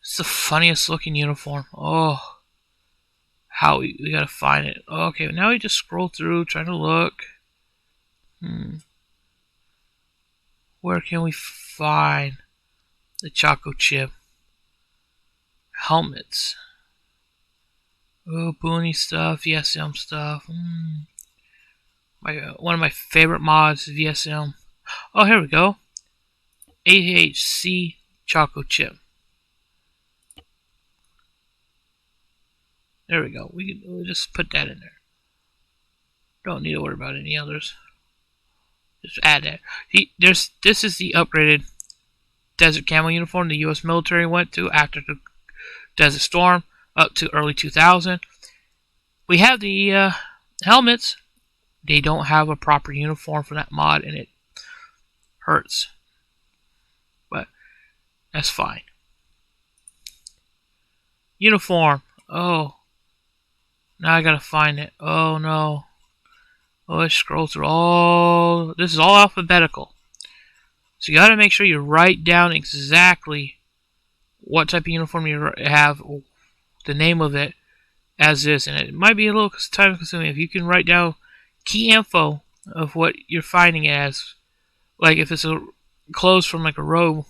It's the funniest looking uniform. Oh. How we gotta find it. Okay, now we just scroll through, trying to look. Where can we find the Choco Chip? Helmets. Oh, Booney stuff, VSM stuff. One of my favorite mods is VSM. Oh, here we go. AHC Choco Chip. There we go. We'll just put that in there. Don't need to worry about any others. Just add that. This is the upgraded Desert Camo uniform the U.S. military went to after the Desert Storm up to early 2000. We have the helmets. They don't have a proper uniform for that mod, and it hurts. But that's fine. Uniform. Oh. Now I gotta find it. Oh no. Oh, let's scroll through all. This is all alphabetical. So you gotta make sure you write down exactly what type of uniform you have, the name of it, as is. And it might be a little time consuming. If you can write down key info of what you're finding it as, like if it's a clothes from like a robe,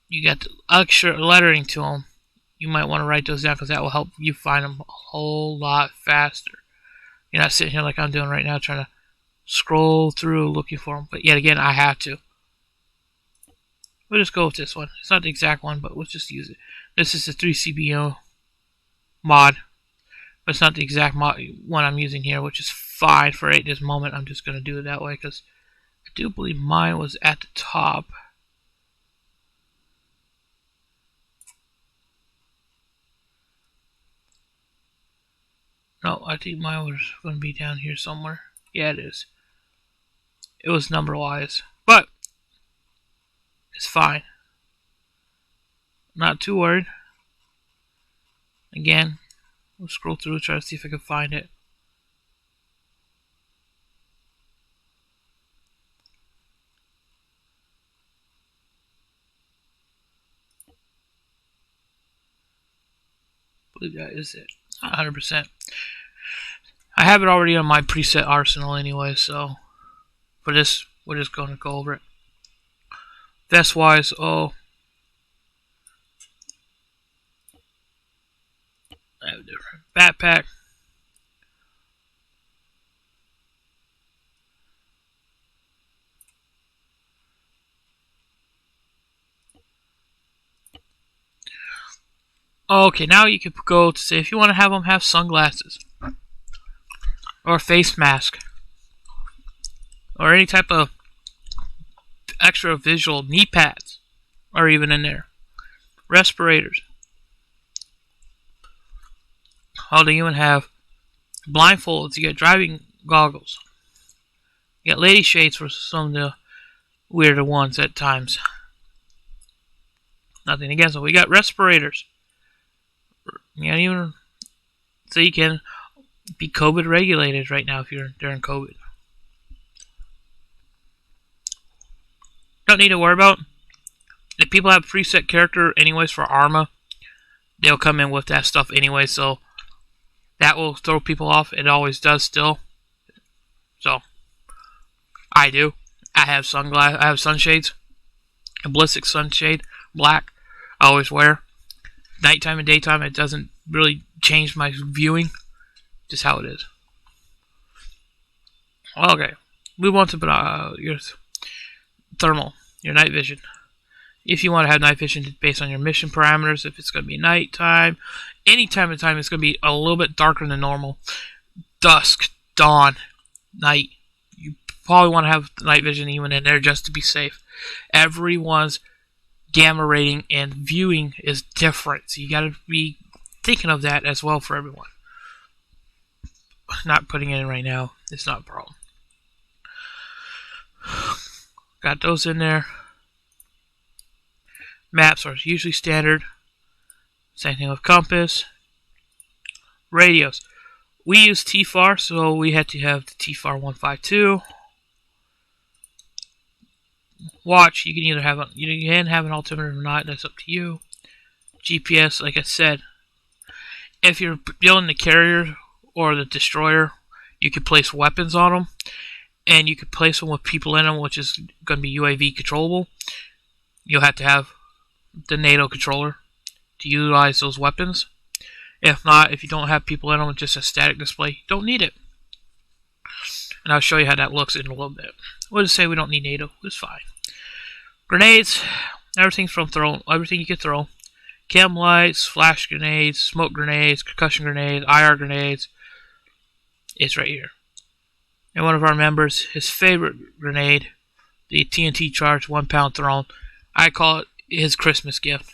you got the extra lettering to them. You might want to write those down because that will help you find them a whole lot faster. You're not sitting here like I'm doing right now trying to scroll through looking for them. But yet again, I have to. We'll just go with this one. It's not the exact one, but let's just use it. This is the 3CBO mod. But it's not the exact mod one I'm using here, which is fine for right this moment. I'm just going to do it that way because I do believe mine was at the top. No, I think mine was going to be down here somewhere. Yeah, it is. It was number-wise. But it's fine. Not too worried. Again, we'll scroll through, try to see if I can find it. I believe that is it. Not 100%. I have it already on my preset arsenal anyway, so for this, we're just going to go over it. Vest-wise, oh. I have a different backpack. Okay, now you can go to say if you want to have them have sunglasses or a face mask or any type of extra visual knee pads are even in there. Respirators. Oh, they even have blindfolds. You got driving goggles. You got lady shades for some of the weirder ones at times. Nothing against them. We got respirators. Yeah, even so you can be COVID regulated right now if you're during COVID. Don't need to worry about if people have preset character anyways for Arma, they'll come in with that stuff anyway, so that will throw people off. It always does still. So I do. I have sunshades. A ballistic sunshade, black. I always wear. Nighttime and daytime, it doesn't really change my viewing. Just how it is. Okay, move on to your thermal, your night vision. If you want to have night vision based on your mission parameters, if it's going to be nighttime, any time of time, it's going to be a little bit darker than normal. Dusk, dawn, night. You probably want to have night vision even in there just to be safe. Everyone's gamma rating and viewing is different, so you got to be thinking of that as well for everyone. Not putting it in right now, it's not a problem. Got those in there. Maps are usually standard. Same thing with compass. Radios. We use TFAR, so we had to have the TFAR 152. Watch, you can either have an altimeter or not. That's up to you. GPS, like I said, if you're building the carrier or the destroyer, you could place weapons on them, and you could place them with people in them, which is going to be UAV controllable. You'll have to have the NATO controller to utilize those weapons. If not, if you don't have people in them with just a static display, you don't need it. And I'll show you how that looks in a little bit. We'll just say we don't need NATO. It's fine. Grenades, everything's from throw. Everything you can throw. Chem lights, flash grenades, smoke grenades, concussion grenades, IR grenades. It's right here. And one of our members, his favorite grenade, the TNT charged 1 pound thrown. I call it his Christmas gift.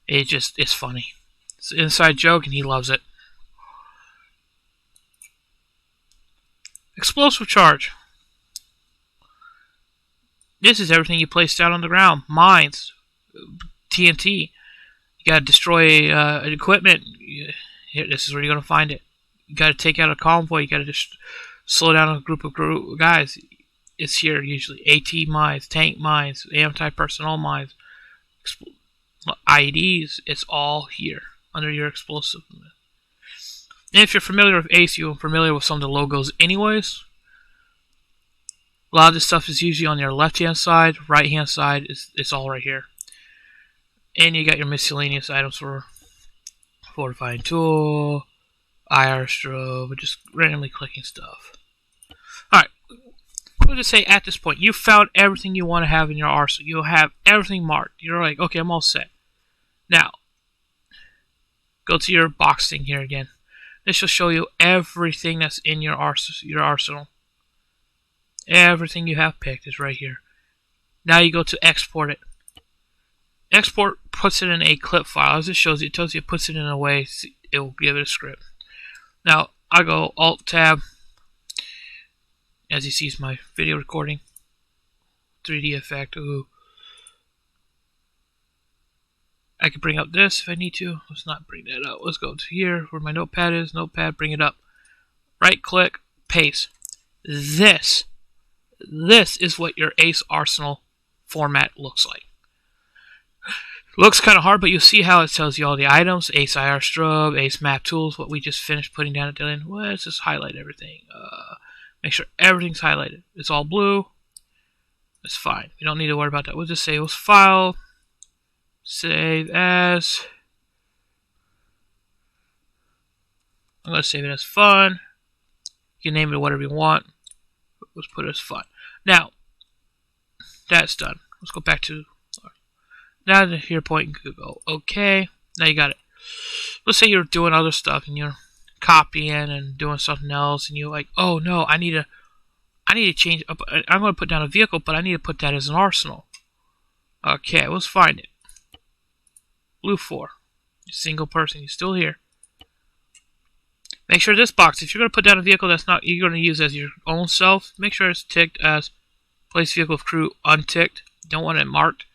It's funny. It's an inside joke and he loves it. Explosive charge. This is everything you place down on the ground. Mines, TNT. You gotta destroy equipment. Here, this is where you're gonna find it. You gotta take out a convoy. You gotta just slow down a group of guys. It's here usually. AT mines, tank mines, anti-personnel mines, IEDs. It's all here under your explosive. And if you're familiar with ACE, you're familiar with some of the logos anyways. A lot of this stuff is usually on your left-hand side. Right-hand side, it's all right here. And you got your miscellaneous items for fortifying tool, IR strobe, just randomly clicking stuff. Alright, we'll just say at this point, you found everything you want to have in your arsenal. You'll have everything marked. You're like, okay, I'm all set. Now, go to your box thing here again. This will show you everything that's in your arsenal. Everything you have picked is right here. Now you go to export it. Export puts it in a clip file. As it shows you, it tells you it puts it in a way it will give it a script. Now I go Alt Tab. As he sees my video recording. 3D effect. Ooh. I can bring up this if I need to. Let's not bring that up. Let's go to here where my notepad is. Notepad, bring it up. Right click, paste. This is what your ACE arsenal format looks like. Looks kind of hard, but you'll see how it tells you all the items. ACE IR strobe, ACE map tools, what we just finished putting down at the end. Well, let's just highlight everything. Make sure everything's highlighted. It's all blue. It's fine. We don't need to worry about that. We'll just say it was file. Save as. I'm going to save it as fun. You can name it whatever you want. Let's put it as fun. Now, that's done. Let's go back to. Now to your point, you could go okay. Now you got it. Let's say you're doing other stuff and you're copying and doing something else, and you're like, oh no, I need to change up. I'm going to put down a vehicle, but I need to put that as an arsenal. Okay, let's find it. Blue 4. Single person. You're still here. Make sure this box, if you're going to put down a vehicle that's not you're going to use as your own self, make sure it's ticked as place vehicle of crew unticked. You don't want it marked.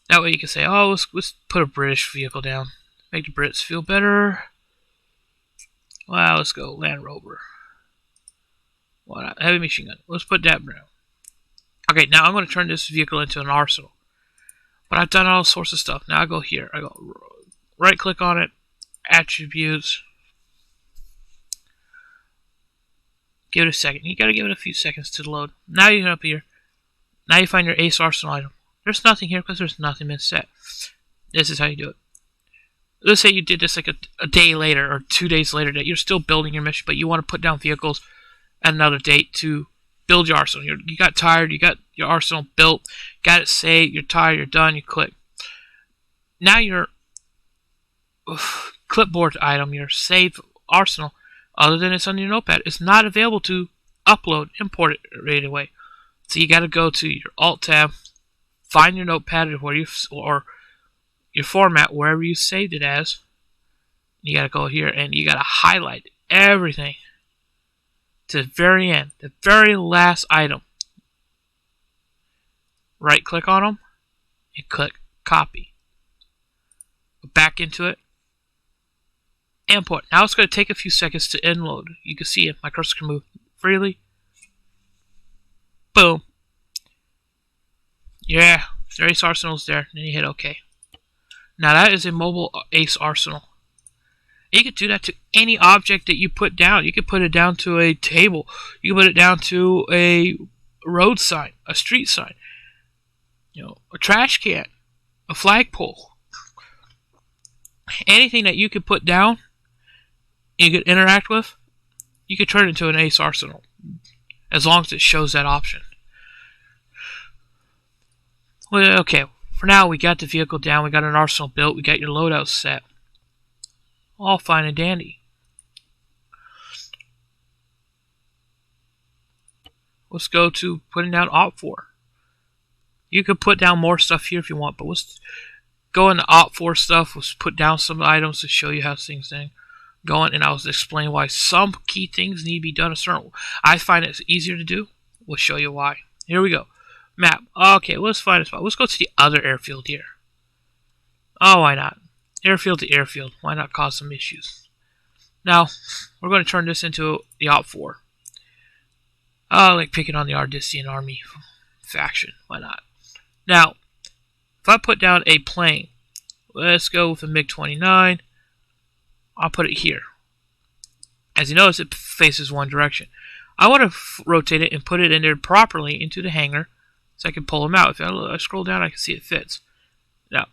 That way you can say, oh, let's put a British vehicle down. Make the Brits feel better. Wow, let's go Land Rover. Why not? Heavy machine gun. Let's put that down. Okay, now I'm going to turn this vehicle into an arsenal. But I've done all sorts of stuff. Now I go here. I go right click on it. Attributes. Give it a second. You gotta give it a few seconds to load. Now you get up here. Now you find your ACE arsenal item. There's nothing here because there's nothing been set. This is how you do it. Let's say you did this like a day later or 2 days later that you're still building your mission, but you want to put down vehicles at another date to build your arsenal. You got tired, you got your arsenal built, got it saved, you're tired, you're done, you click. Now your clipboard item, your saved arsenal, other than it's on your notepad, is not available to upload, import it right away. So you got to go to your Alt tab, find your notepad or your format wherever you saved it as. You got to go here and you got to highlight everything to the very end, the very last item. Right click on them and click copy. Go back into it. Import. Now it's going to take a few seconds to unload. You can see it. My cursor can move freely. Boom. Yeah, their Ace Arsenal's there. Then you hit OK. Now that is a mobile Ace Arsenal. You could do that to any object that you put down. You could put it down to a table. You can put it down to a road sign, a street sign, a trash can, a flagpole. Anything that you could put down, you could interact with, you could turn it into an Ace Arsenal, as long as it shows that option. Well, okay, for now we got the vehicle down, we got an arsenal built, we got your loadout set. All fine and dandy. Let's go to putting down Op 4. You could put down more stuff here if you want, but let's go into Op 4 stuff. Let's put down some items to show you how things go in, and I'll explain why some key things need to be done a certain way. I find it easier to do. We'll show you why. Here we go. Map. Okay, let's find a spot. Let's go to the other airfield here. Oh, why not? Airfield to airfield. Why not cause some issues? Now, we're going to turn this into the Op 4. Like picking on the Ardisian army faction. Why not? Now, if I put down a plane, let's go with a MiG-29. I'll put it here. As you notice, it faces one direction. I want to rotate it and put it in there properly into the hangar so I can pull them out. If I scroll down, I can see it fits. Now,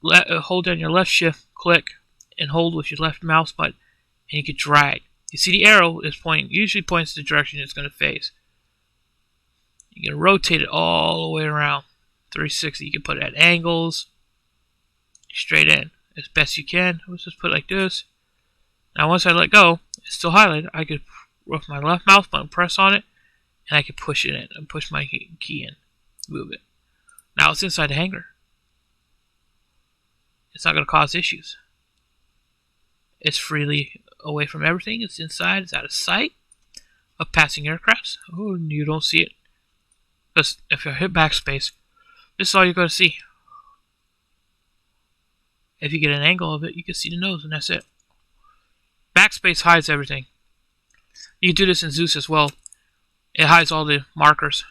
hold down your left shift, click, and hold with your left mouse button, and you can drag. You see the arrow is pointing, usually points the direction it's going to face. You can rotate it all the way around, 360. You can put it at angles, straight in as best you can. Let's just put it like this. Now once I let go, it's still highlighted. I could, with my left mouse button, press on it, and I can push it in and push my key in, move it. Now it's inside the hangar. It's not going to cause issues. It's freely away from everything. It's inside. It's out of sight of passing aircrafts. Oh, you don't see it. Because if you hit backspace, this is all you're going to see. If you get an angle of it, you can see the nose, and that's it. Backspace hides everything. You can do this in Zeus as well. It hides all the markers.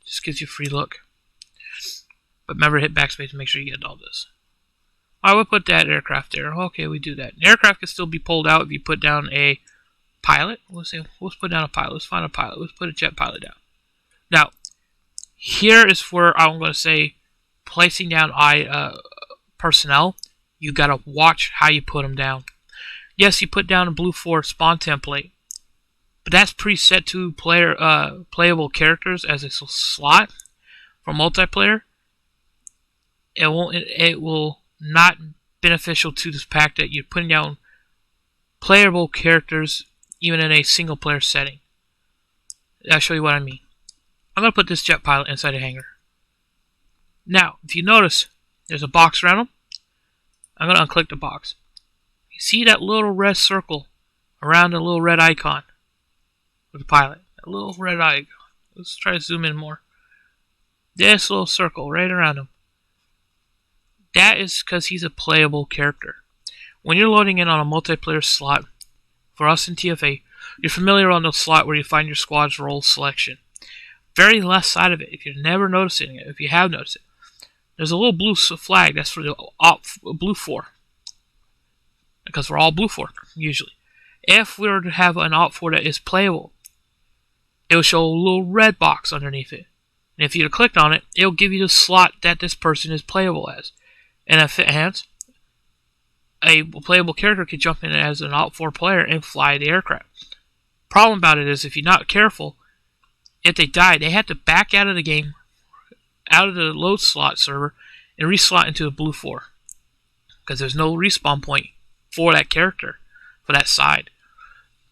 Just gives you a free look. But remember, hit backspace to make sure you get all this. I will put that aircraft there. Okay, we do that. The aircraft can still be pulled out if you put down a pilot. Let's put down a pilot. Let's find a pilot. Let's put a jet pilot down. Now, here is where I'm going to say, placing down personnel, you got to watch how you put them down. Yes, you put down a Blue 4 spawn template, but that's preset to playable characters as a slot for multiplayer. It will not beneficial to this pack that you're putting down playable characters even in a single player setting. I'll show you what I mean. I'm going to put this jet pilot inside a hangar. Now, if you notice, there's a box around him. I'm going to unclick the box. You see that little red circle around the little red icon with the pilot? That little red icon. Let's try to zoom in more. This little circle right around him. That is because he's a playable character. When you're loading in on a multiplayer slot, for us in TFA, you're familiar on the slot where you find your squad's role selection. Very left side of it, if you're never noticing it, if you have noticed it, there's a little blue flag. That's for the Blue 4. Because we're all Blue 4, usually. If we were to have an Op 4 that is playable, it will show a little red box underneath it. And if you clicked on it, it will give you the slot that this person is playable as. And if it hands, a playable character could jump in as an Alt 4 player and fly the aircraft. Problem about it is if you're not careful, if they die, they have to back out of the game, out of the load slot server, and reslot into a blue 4. Because there's no respawn point for that character, for that side.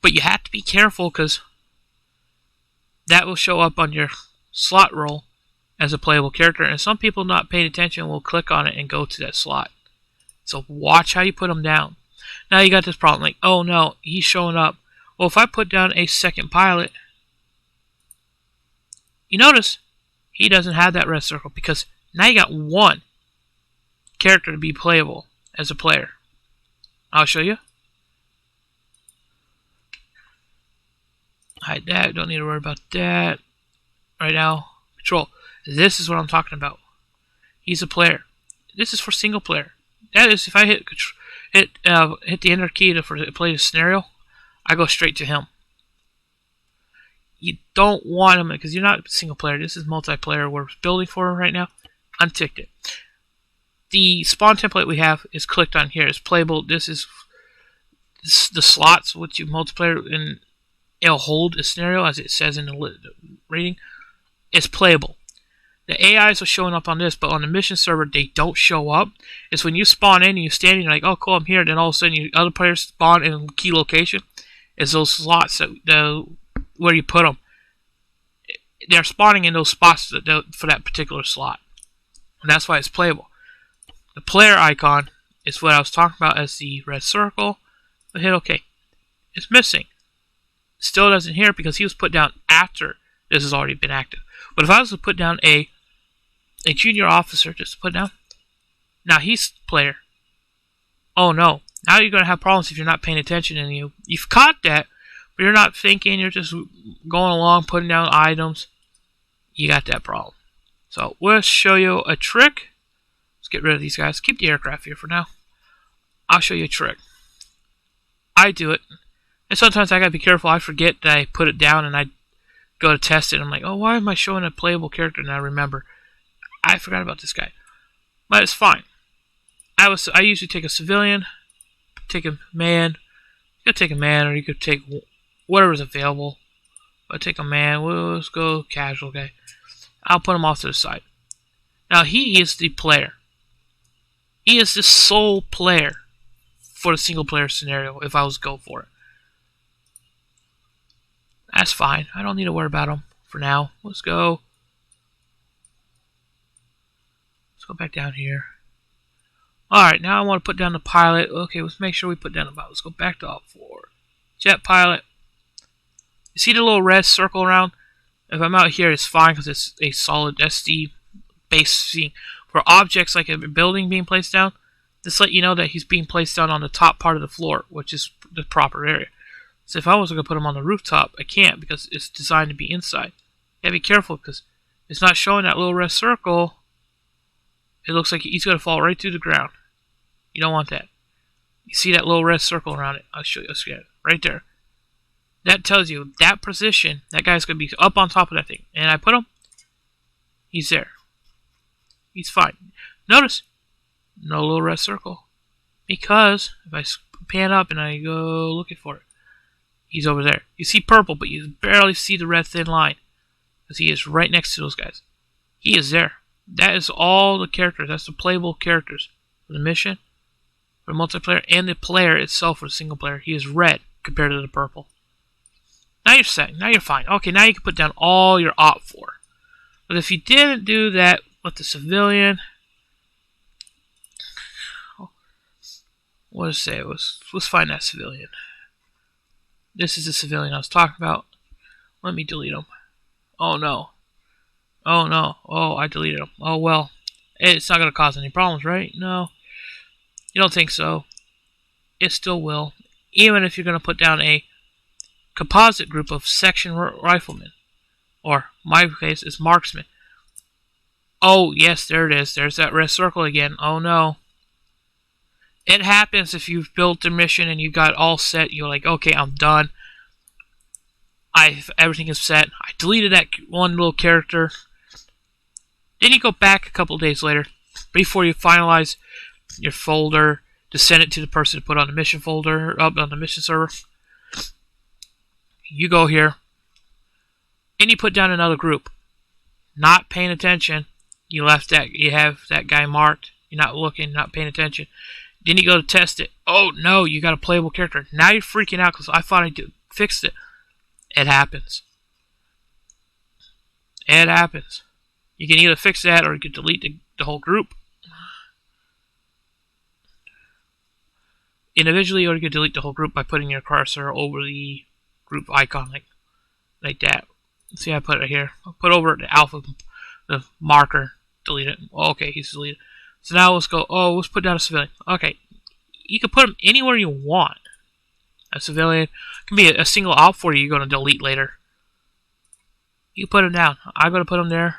But you have to be careful because that will show up on your slot roll as a playable character. And some people not paying attention will click on it and go to that slot. So watch how you put them down. Now you got this problem like, oh no, he's showing up. Well, if I put down a second pilot, you notice he doesn't have that red circle because now you got one character to be playable as a player. I'll show you. Hide that. Don't need to worry about that right now. Control. This is what I'm talking about. He's a player. This is for single player. That is, if I hit the enter key to play the scenario, I go straight to him. You don't want him because you're not single player. This is multiplayer. We're building for him right now. Unticked it. The spawn template we have is clicked on here. It's playable. This is the slots which you multiplayer and it'll hold a scenario as it says in the rating. It's playable. The AIs are showing up on this, but on the mission server they don't show up. It's when you spawn in and you're standing like, oh cool, I'm here. Then all of a sudden other players spawn in a key location. It's those slots that where you put them. They're spawning in those spots for that particular slot. And that's why it's playable. The player icon is what I was talking about as the red circle. But hit OK. It's missing. Still doesn't hear it because he was put down after this has already been active. But if I was to put down a junior officer, just to put down, now he's player. Oh no. Now you're going to have problems if you're not paying attention and you've caught that, but you're not thinking, you're just going along, putting down items. You got that problem. So we'll show you a trick. Let's get rid of these guys. Keep the aircraft here for now. I'll show you a trick. I do it. And sometimes I got to be careful. I forget that I put it down and I go to test it. And I'm like, oh, why am I showing a playable character? And I remember, I forgot about this guy. But it's fine. I usually take a civilian, take a man. You could take a man or you could take whatever's available. But take a man. Let's go casual guy. I'll put him off to the side. Now he is the player. He is the sole player for the single player scenario if I was to go for it. That's fine. I don't need to worry about him for now. Let's go. Let's go back down here. Alright, now I want to put down the pilot. Okay, let's make sure we put down the pilot. Let's go back to Alt 4. Jet pilot. You see the little red circle around? If I'm out here, it's fine because it's a solid SD base scene. For objects like a building being placed down, just let you know that he's being placed down on the top part of the floor, which is the proper area. So if I was going to put him on the rooftop, I can't because it's designed to be inside. You gotta be careful because it's not showing that little red circle. It looks like he's going to fall right through the ground. You don't want that. You see that little red circle around it? I'll show you. Let's get it. Right there. That tells you that position, that guy's going to be up on top of that thing. And I put him. He's there. He's fine. Notice, no little red circle. Because if I pan up and I go looking for it, he's over there. You see purple, but you barely see the red thin line. Because he is right next to those guys. He is there. That is all the characters. That's the playable characters. For the mission, for the multiplayer, and the player itself for the single player. He is red compared to the purple. Now you're set. Now you're fine. Okay, now you can put down all your Op 4. But if you didn't do that with the civilian, what does it say? Let's find that civilian. This is the civilian I was talking about. Let me delete him. Oh no. Oh no. Oh, I deleted him. Oh well. It's not going to cause any problems, right? No. You don't think so. It still will. Even if you're going to put down a composite group of section riflemen. Or, my case, is marksmen. Oh, yes, there it is. There's that red circle again. Oh no. It happens if you've built the mission and you got all set. You're like, okay, I'm done. Everything is set. I deleted that one little character. Then you go back a couple days later, before you finalize your folder, to send it to the person to put on the mission folder, up on the mission server. You go here, and you put down another group. Not paying attention. You left that. You have that guy marked. You're not looking, not paying attention. Then you go to test it. Oh no, you got a playable character. Now you're freaking out because I thought I fixed it. It happens. It happens. You can either fix that or you can delete the whole group individually, or you can delete the whole group by putting your cursor over the group icon like that. See, I put it here. I'll put over the alpha, the marker, delete it. Oh, okay, he's deleted. So now let's go. Oh, let's put down a civilian. Okay, you can put him anywhere you want. A civilian can be a single op for you. You're going to delete later. You put him down. I'm going to put him there.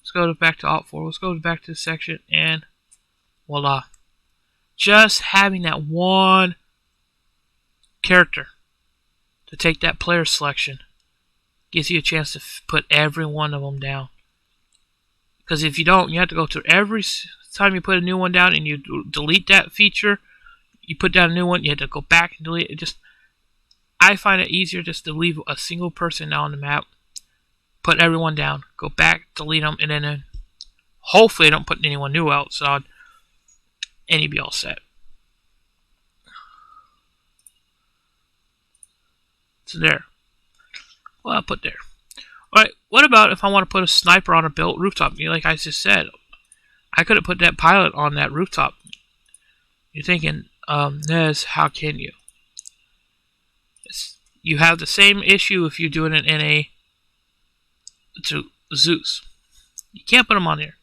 Let's go back to op 4. Let's go back to the section, and voila. Just having that one character to take that player selection gives you a chance to put every one of them down. Because if you don't, you have to go through every time you put a new one down and you delete that feature, you put down a new one, you have to go back and delete it. I find it easier just to leave a single person on the map, put everyone down, go back, delete them, and then hopefully I don't put anyone new outside, and you'd be all set. So there. Well, I'll put there. Alright, what about if I want to put a sniper on a built rooftop? Like I just said, I could have put that pilot on that rooftop. You're thinking, Nez, how can you? You have the same issue if you're doing it in a Zeus. You can't put them on here.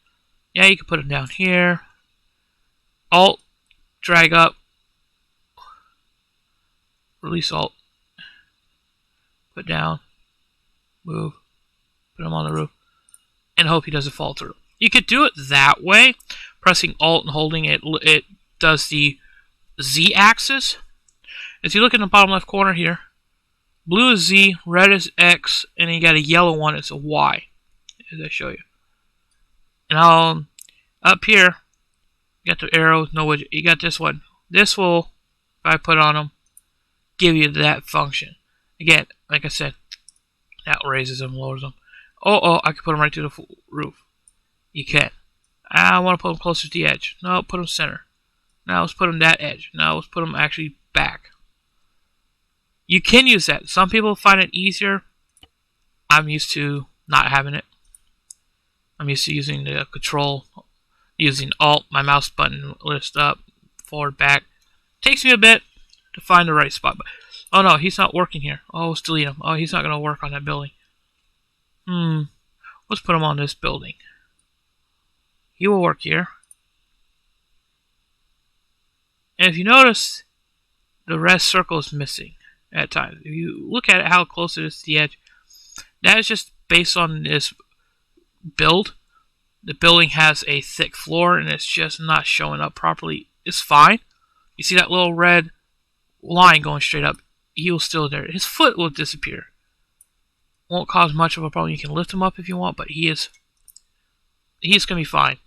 Yeah, you can put them down here. Alt, drag up, release Alt, put down, move, put him on the roof, and hope he doesn't fall through. You could do it that way, pressing Alt and holding it. It does the Z-axis. If you look in the bottom left corner here, blue is Z, red is X, and then you got a yellow one, it's a Y, as I show you. And up here, you got the arrows, no widget. You got this one. This will, if I put on them, give you that function. Again, like I said, that raises them, lowers them. Oh, I can put them right to the roof. You can. I want to put them closer to the edge. No, put them center. Now let's put them that edge. Now let's put them actually back. You can use that. Some people find it easier. I'm used to not having it. I'm used to using the control, using Alt, my mouse button lifts up, forward, back. Takes me a bit to find the right spot. But, oh no, he's not working here. Oh, let's delete him. Oh, he's not going to work on that building. Let's put him on this building. He will work here. And if you notice, the red circle is missing at times. If you look at it, how close it is to the edge, that is just based on this build. The building has a thick floor and it's just not showing up properly. It's fine. You see that little red line going straight up? He was still there. His foot will disappear. Won't cause much of a problem. You can lift him up if you want, but he's going to be fine.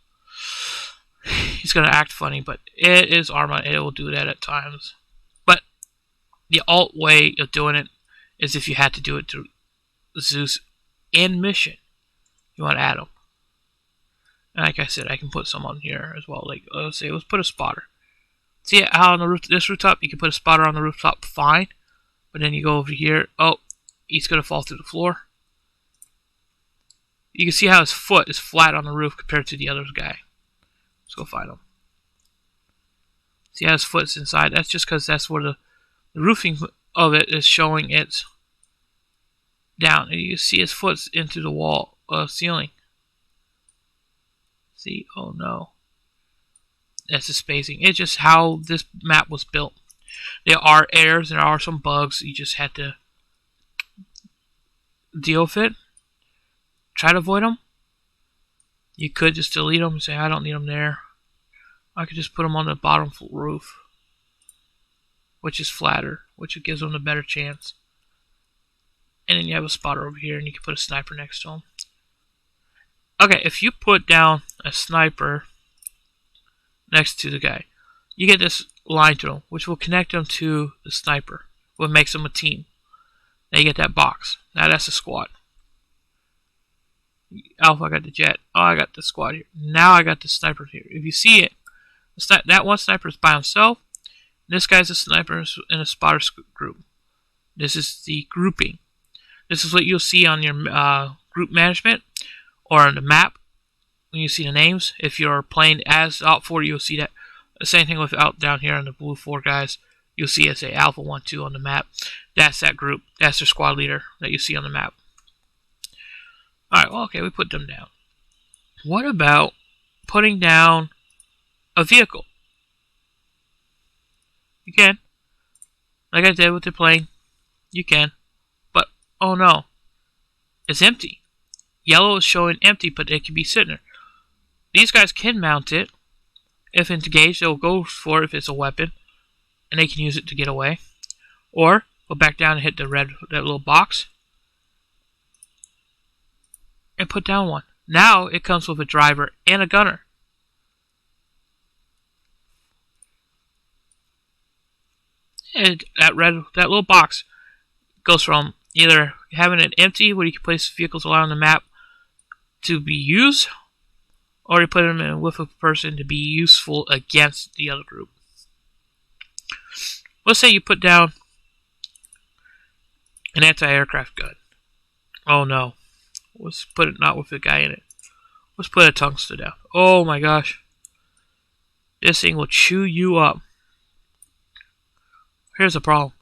He's going to act funny, but it is Arma. It will do that at times. But the alt way of doing it is if you had to do it through Zeus and Mission. You want to add them. And like I said, I can put some on here as well. Like, let's put a spotter. See how on the roof, this rooftop, you can put a spotter on the rooftop, fine. But then you go over here. Oh, he's going to fall through the floor. You can see how his foot is flat on the roof compared to the other guy. Let's go find him. See how his foot's inside? That's just because that's where the roofing of it is showing it's down. And you see his foot's into the wall, ceiling. See? Oh no. That's the spacing. It's just how this map was built. There are errors, there are some bugs. You just had to deal with it. Try to avoid them. You could just delete them and say, I don't need them there. I could just put them on the bottom roof, which is flatter, which gives them a better chance. And then you have a spotter over here, and you can put a sniper next to them. Okay, if you put down a sniper next to the guy, you get this line to them, which will connect them to the sniper, what makes them a team. Now you get that box. Now that's a squad. Alpha, I got the jet. Oh, I got the squad here. Now I got the sniper here. If you see it, that one sniper is by himself. This guy's a sniper in a spotter group. This is the grouping. This is what you'll see on your group management or on the map when you see the names. If you're playing as Alt 4, you'll see that. The same thing with out down here on the blue 4 guys. You'll see it say Alpha 1, 2 on the map. That's that group. That's their squad leader that you see on the map. Alright, well, okay, we put them down. What about putting down a vehicle? You can. Like I did with the plane. You can. But, oh no. It's empty. Yellow is showing empty, but it can be sitting there. These guys can mount it. If engaged, they'll go for it if it's a weapon. And they can use it to get away. Or, go back down and hit the red, that little box. And put down one. Now it comes with a driver and a gunner. And that little box goes from either having it empty, where you can place vehicles around the map to be used, or you put them in with a person to be useful against the other group. Let's say you put down an anti-aircraft gun. Oh no. Let's put it not with a guy in it. Let's put a tungsten down. Oh my gosh. This thing will chew you up. Here's the problem.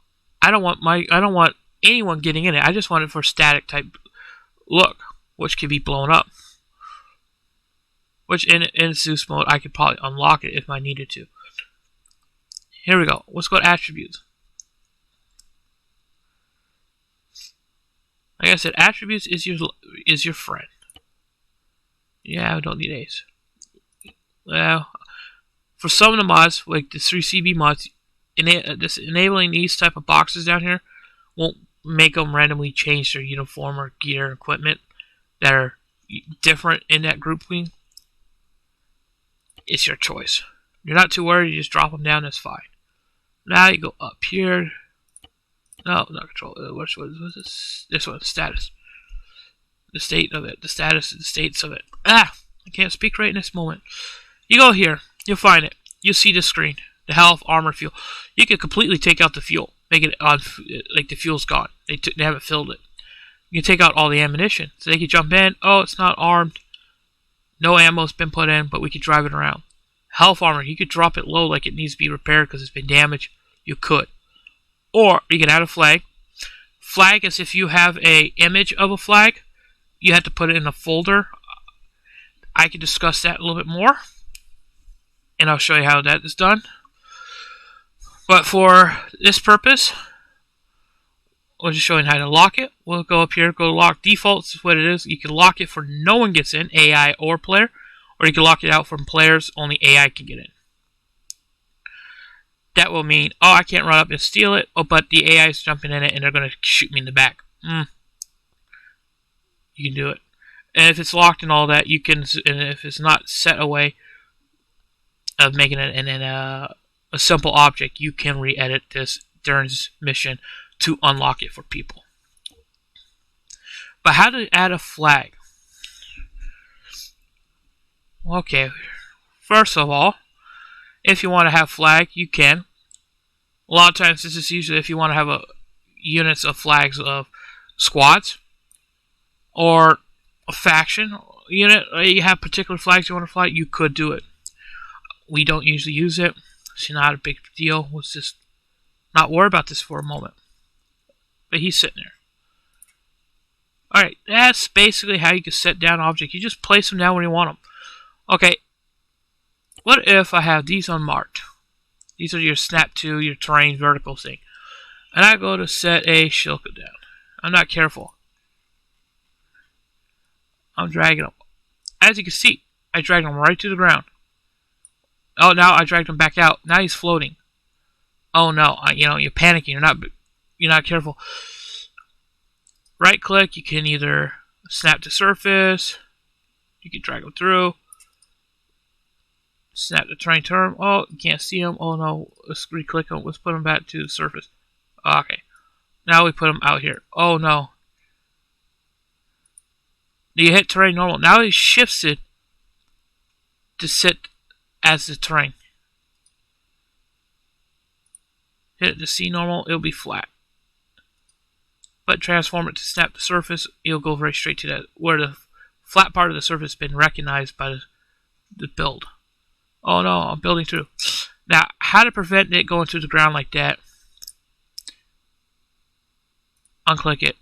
I don't want anyone getting in it. I just want it for static type look, which can be blown up. Which in Zeus mode I could probably unlock it if I needed to. Here we go. Let's go to attributes. Like I said, attributes is your friend. Yeah, I don't need Ace. Well, for some of the mods, like the 3CB mods, enabling these type of boxes down here won't make them randomly change their uniform or gear equipment that are different in that grouping. It's your choice. You're not too worried. You just drop them down. That's fine. Now you go up here. No, not control. What is this? This one, status. The state of it. The status and the states of it. I can't speak right in this moment. You go here. You'll find it. You'll see the screen. The health, armor, fuel. You can completely take out the fuel. Make it on, like the fuel's gone. They haven't filled it. You can take out all the ammunition. So they can jump in. Oh, it's not armed. No ammo's been put in, but we can drive it around. Health armor. You could drop it low like it needs to be repaired because it's been damaged. You could. Or you can add a flag. Flag is if you have a image of a flag, you have to put it in a folder. I can discuss that a little bit more, and I'll show you how that is done. But for this purpose, we're just showing how to lock it. We'll go up here, go lock defaults is what it is. You can lock it for no one gets in, AI or player, or you can lock it out from players, only AI can get in. That will mean, oh, I can't run up and steal it, oh, but the AI is jumping in it and they're going to shoot me in the back. You can do it. And if it's locked and all that, you can, and if it's not set away of making it a simple object, you can re-edit this during this mission to unlock it for people. But how to add a flag? Okay, first of all, if you want to have flag, you can. A lot of times this is usually if you want to have units of flags of squads or a faction unit, or you have particular flags you want to fly, you could do it. We don't usually use it. It's not a big deal. Let's just not worry about this for a moment. But he's sitting there. Alright, that's basically how you can set down objects. You just place them down where you want them. Okay, what if I have these unmarked? These are your snap to, your terrain vertical thing. And I go to set a shilka down. I'm not careful. I'm dragging them. As you can see, I dragged him right to the ground. Oh, now I dragged him back out. Now he's floating. Oh no, you're panicking. You're not careful. Right click, you can either snap to surface, you can drag them through, Snap the terrain term. Oh, you can't see them. Oh no, let's re-click them. Let's put them back to the surface. Okay, now we put them out here. Oh no. You hit terrain normal. Now he shifts it to sit as the terrain. Hit it to see normal, it'll be flat. But transform it to snap the surface, it'll go very straight to that where the flat part of the surface has been recognized by the build. Oh no, I'm building through. Now, how to prevent it going through the ground like that? Unclick it.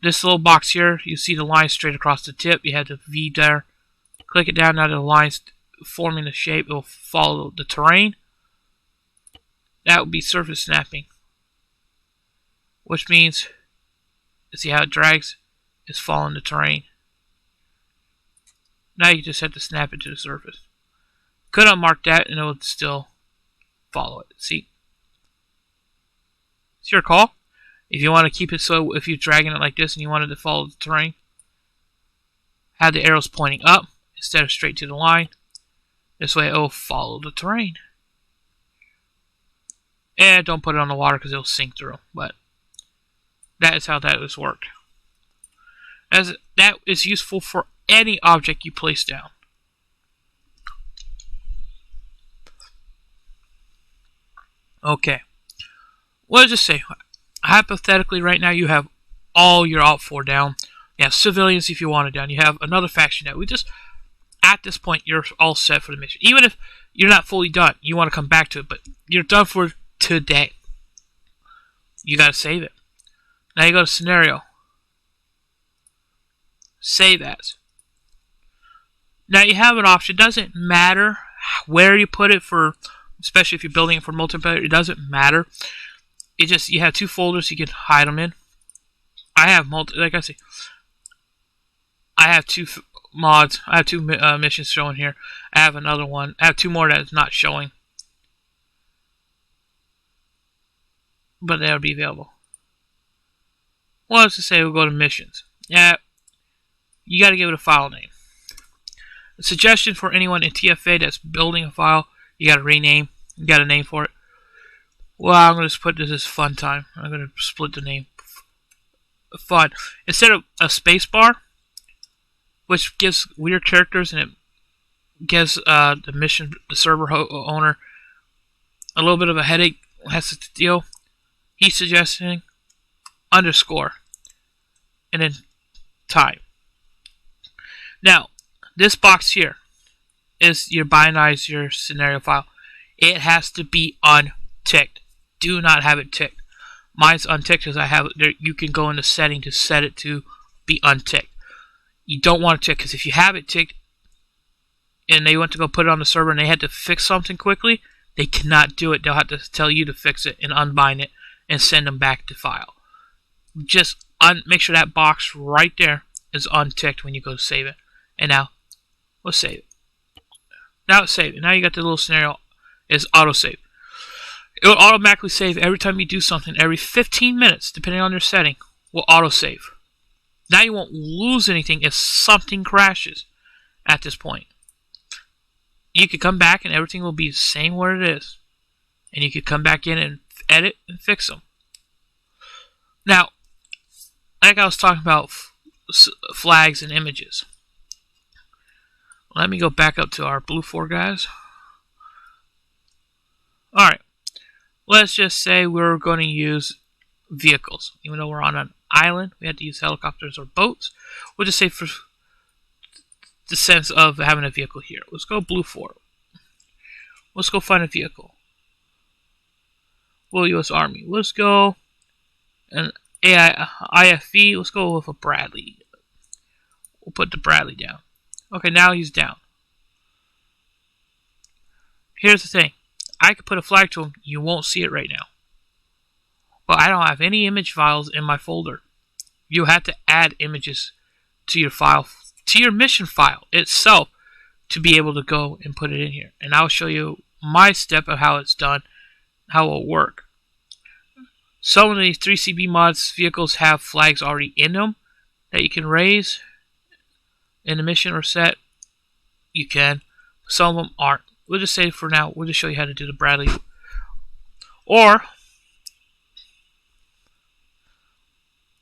This little box here, you see the line straight across the tip. You have the V there. Click it down. Now the line's forming the shape. It will follow the terrain. That would be surface snapping. Which means, see how it drags? It's following the terrain. Now you just have to snap it to the surface. Could unmark that and it would still follow it. See? It's your call. If you want to keep it so if you're dragging it like this and you want it to follow the terrain, have the arrows pointing up instead of straight to the line. This way it will follow the terrain. And don't put it on the water because it'll sink through. But that is how that is worked. That is useful for any object you place down. Okay. What does it say? Hypothetically, right now you have all your Alt 4 down. You have civilians if you want it down. You have another faction down. At this point, you're all set for the mission. Even if you're not fully done, you want to come back to it, but you're done for today. You got to save it. Now you go to scenario. Save as. Now you have an option. It doesn't matter where you put it for, especially if you're building it for multiplayer. It doesn't matter. It just, you have two folders you can hide them in. I have like I say, I have two mods. I have two missions showing here. I have another one. I have two more that is not showing, but they'll be available. Well, let's just say we'll go to missions. Yeah, you got to give it a file name. A suggestion for anyone in TFA that's building a file, you got to rename. You got a name for it. Well, I'm going to just put this as fun time. I'm going to split the name. Fun. Instead of a space bar, which gives weird characters and it gives the server owner a little bit of a headache, has to deal. He's suggesting underscore and then time. Now, this box here is your binarize your scenario file. It has to be unticked. Do not have it ticked. Mine's unticked because I have it there. You can go into setting to set it to be unticked. You don't want it ticked because if you have it ticked and they want to go put it on the server and they had to fix something quickly, they cannot do it. They'll have to tell you to fix it and unbind it and send them back to file. Just make sure that box right there is unticked when you go to save it. And now, let's save it. Now it's saved. Now you got the little scenario is autosave. It will automatically save every time you do something. Every 15 minutes, depending on your setting, will autosave. Now you won't lose anything if something crashes at this point. You could come back and everything will be the same where it is. And you could come back in and edit and fix them. Now, like I was talking about flags and images. Let me go back up to our Blue 4 guys. Alright. Let's just say we're going to use vehicles. Even though we're on an island, we have to use helicopters or boats. We'll just say for the sense of having a vehicle here. Let's go Blue 4. Let's go find a vehicle. Well, U.S. Army. Let's go an IFV. Let's go with a Bradley. We'll put the Bradley down. Okay, now he's down. Here's the thing. I could put a flag to him. You won't see it right now. But I don't have any image files in my folder. You have to add images to your file, to your mission file itself, to be able to go and put it in here. And I'll show you my step of how it's done, how it will work. Some of these 3CB mods vehicles have flags already in them that you can raise in the mission or set. you can. Some of them aren't. We'll just say for now, we'll just show you how to do the Bradley. Or,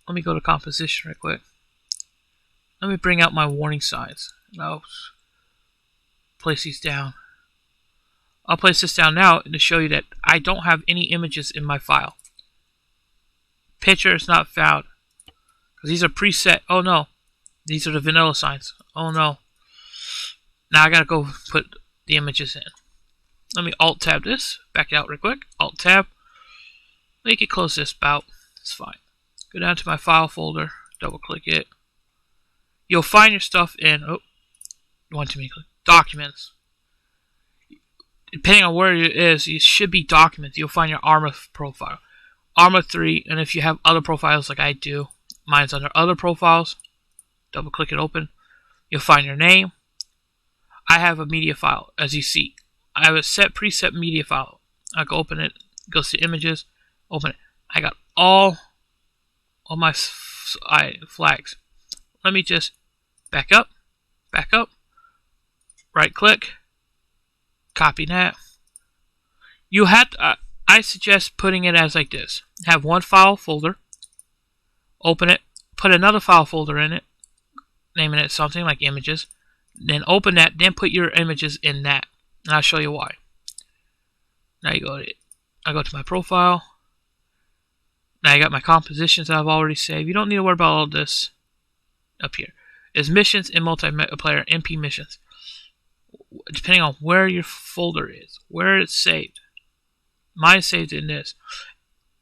let me go to composition right quick. Let me bring out my warning signs. I'll place these down. I'll place this down now to show you that I don't have any images in my file. Picture is not found. Because these are preset. Oh no. These are the vanilla signs. Oh no. Now I gotta go put the images in. Let me alt tab this. Back out real quick. Alt tab. Make it close this about. It's fine. Go down to my file folder. Double click it. You'll find your stuff in documents. Depending on where it is, it should be documents. You'll find your ARMA profile. ARMA 3, and if you have other profiles like I do, mine's under other profiles. Double click it open. You'll find your name. I have a media file, as you see. I have a preset media file. I can open it. Goes to images. Open it. I got all my flags. Let me just back up. Right click. Copy that. You have to, I suggest putting it as like this. Have one file folder. Open it. Put another file folder in it. Naming it something like images. Then open that. Then put your images in that. And I'll show you why. Now you I go to my profile. Now I got my compositions that I've already saved. You don't need to worry about all this up here. There's missions and multiplayer MP missions. Depending on where your folder is, where it's saved. Mine's saved in this.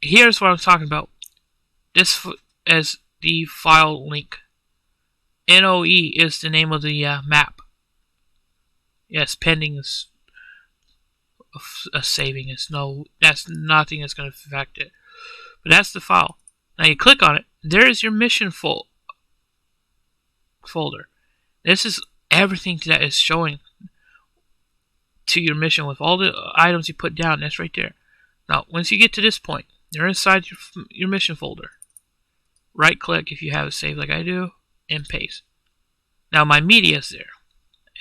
Here's what I'm talking about. This as the file link. NOE is the name of the map. Yes, pending is a saving. That's nothing that's going to affect it. But that's the file. Now you click on it. There is your mission folder. This is everything that is showing to your mission with all the items you put down. That's right there. Now, once you get to this point, you're inside your mission folder. Right click if you have it saved like I do, and paste. Now my media is there.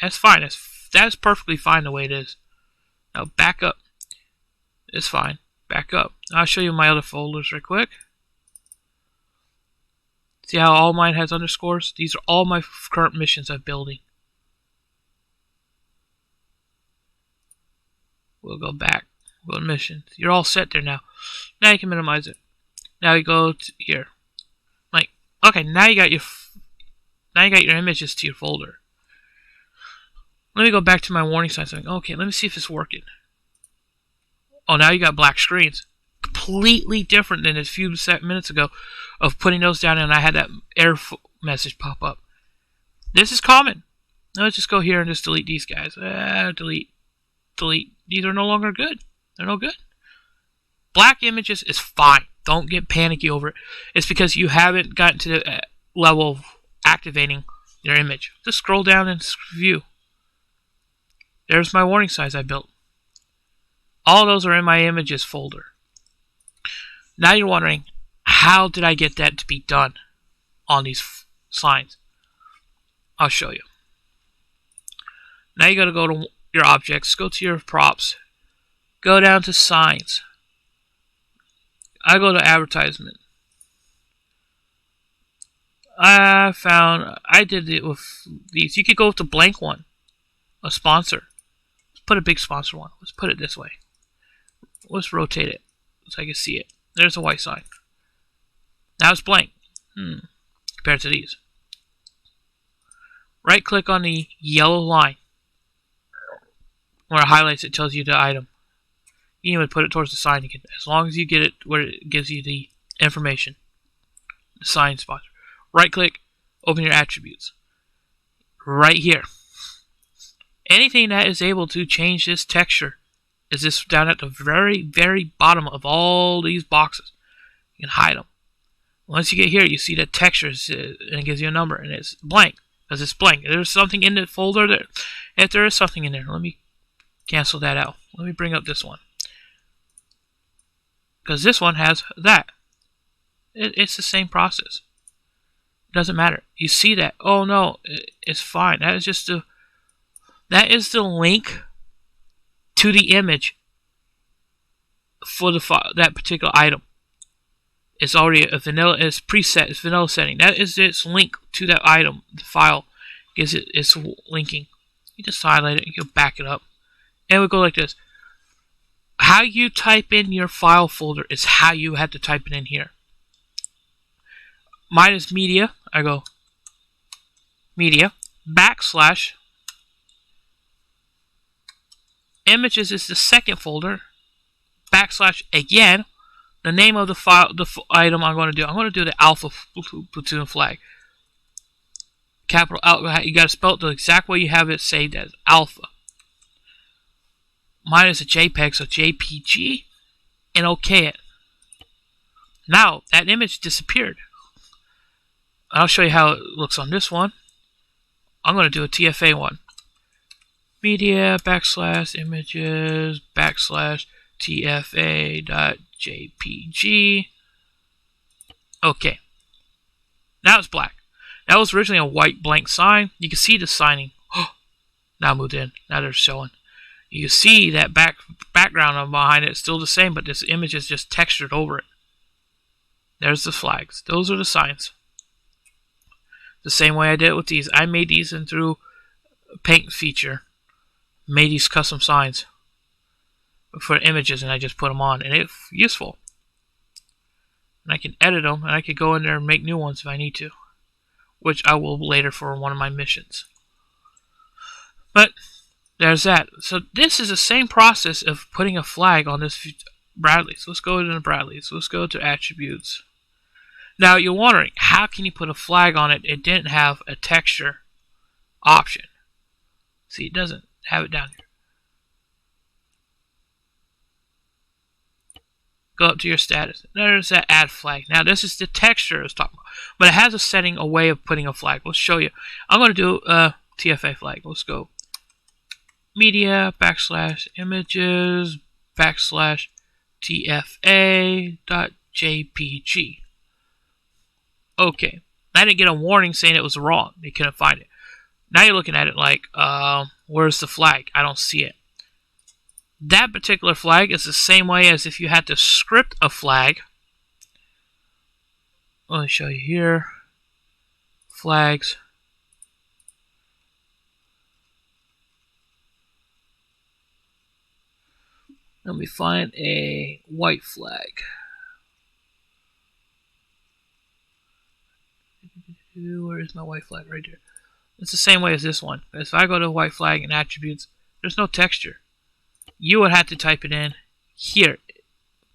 That's fine. That's perfectly fine the way it is. Now back up. It's fine. Back up. I'll show you my other folders right quick. See how all mine has underscores? These are all my current missions I'm building. We'll go back. We'll go to missions. You're all set there now. Now you can minimize it. Now you go to here. Like, okay, now you got your images to your folder. Let me go back to my warning signs. Okay, let me see if it's working. Oh, now you got black screens. Completely different than a few minutes ago of putting those down and I had that error message pop up. This is common. Now let's just go here and just delete these guys. Delete. These are no longer good. They're no good. Black images is fine. Don't get panicky over it. It's because you haven't gotten to the level of activating your image. Just scroll down and view. There's my warning signs I built. All those are in my images folder. Now you're wondering, how did I get that to be done on these signs? I'll show you. Now you got to go to your objects, go to your props, go down to signs. I go to advertisement. I did it with these. You could go with the blank one, a sponsor. Let's put a big sponsor one. Let's put it this way. Let's rotate it so I can see it. There's a white sign. Now it's blank compared to these. Right click on the yellow line. Where it highlights it tells you the item. You can even put it towards the sign again. As long as you get it where it gives you the information. The sign sponsor. Right click, open your attributes. Right here. Anything that is able to change this texture is this down at the very, very bottom of all these boxes. You can hide them. Once you get here, you see the textures and it gives you a number and it's blank because it's blank. There's something in the folder there. If there is something in there, let me cancel that out. Let me bring up this one. Because this one has that. It's the same process. It doesn't matter. You see that. Oh no, it's fine. That is just That is the link to the image for that particular item. It's already a vanilla, it's preset, it's vanilla setting. That is its link to that item. The file gives it its linking. You just highlight it, you can back it up. And we go like this. How you type in your file folder is how you have to type it in here. Mine is media. I go media, backslash, images is the second folder, backslash again, the name of the file, the item I'm going to do. I'm going to do the alpha platoon flag. Capital Alpha, you got to spell it the exact way you have it saved as alpha. Mine is a JPEG, so JPG, and OK it. Now that image disappeared. I'll show you how it looks on this one. I'm going to do a TFA one. Media backslash images backslash TFA.jpg. Okay. Now it's black. That was originally a white blank sign. You can see the signing. Now moved in. Now they're showing. You can see that background behind it is still the same, but this image is just textured over it. There's the flags. Those are the signs. The same way I did it with these. I made these in through Paint feature. Made these custom signs for images, and I just put them on, and it's useful. And I can edit them, and I could go in there and make new ones if I need to, which I will later for one of my missions. But there's that. So this is the same process of putting a flag on this Bradley. So let's go into Bradley. So let's go to attributes. Now you're wondering, how can you put a flag on it? It didn't have a texture option. See, it doesn't have it down here. Go up to your status. There's that add flag. Now this is the texture I was talking about. But it has a setting, a way of putting a flag. Let's show you. I'm going to do a TFA flag. Let's go. Media backslash images backslash TFA.jpg. Okay. I didn't get a warning saying it was wrong. They couldn't find it. Now you're looking at it like, where's the flag? I don't see it. That particular flag is the same way as if you had to script a flag. Let me show you here. Flags. Let me find a white flag. Where is my white flag? Right there. It's the same way as this one. If I go to white flag and attributes, there's no texture. You would have to type it in here,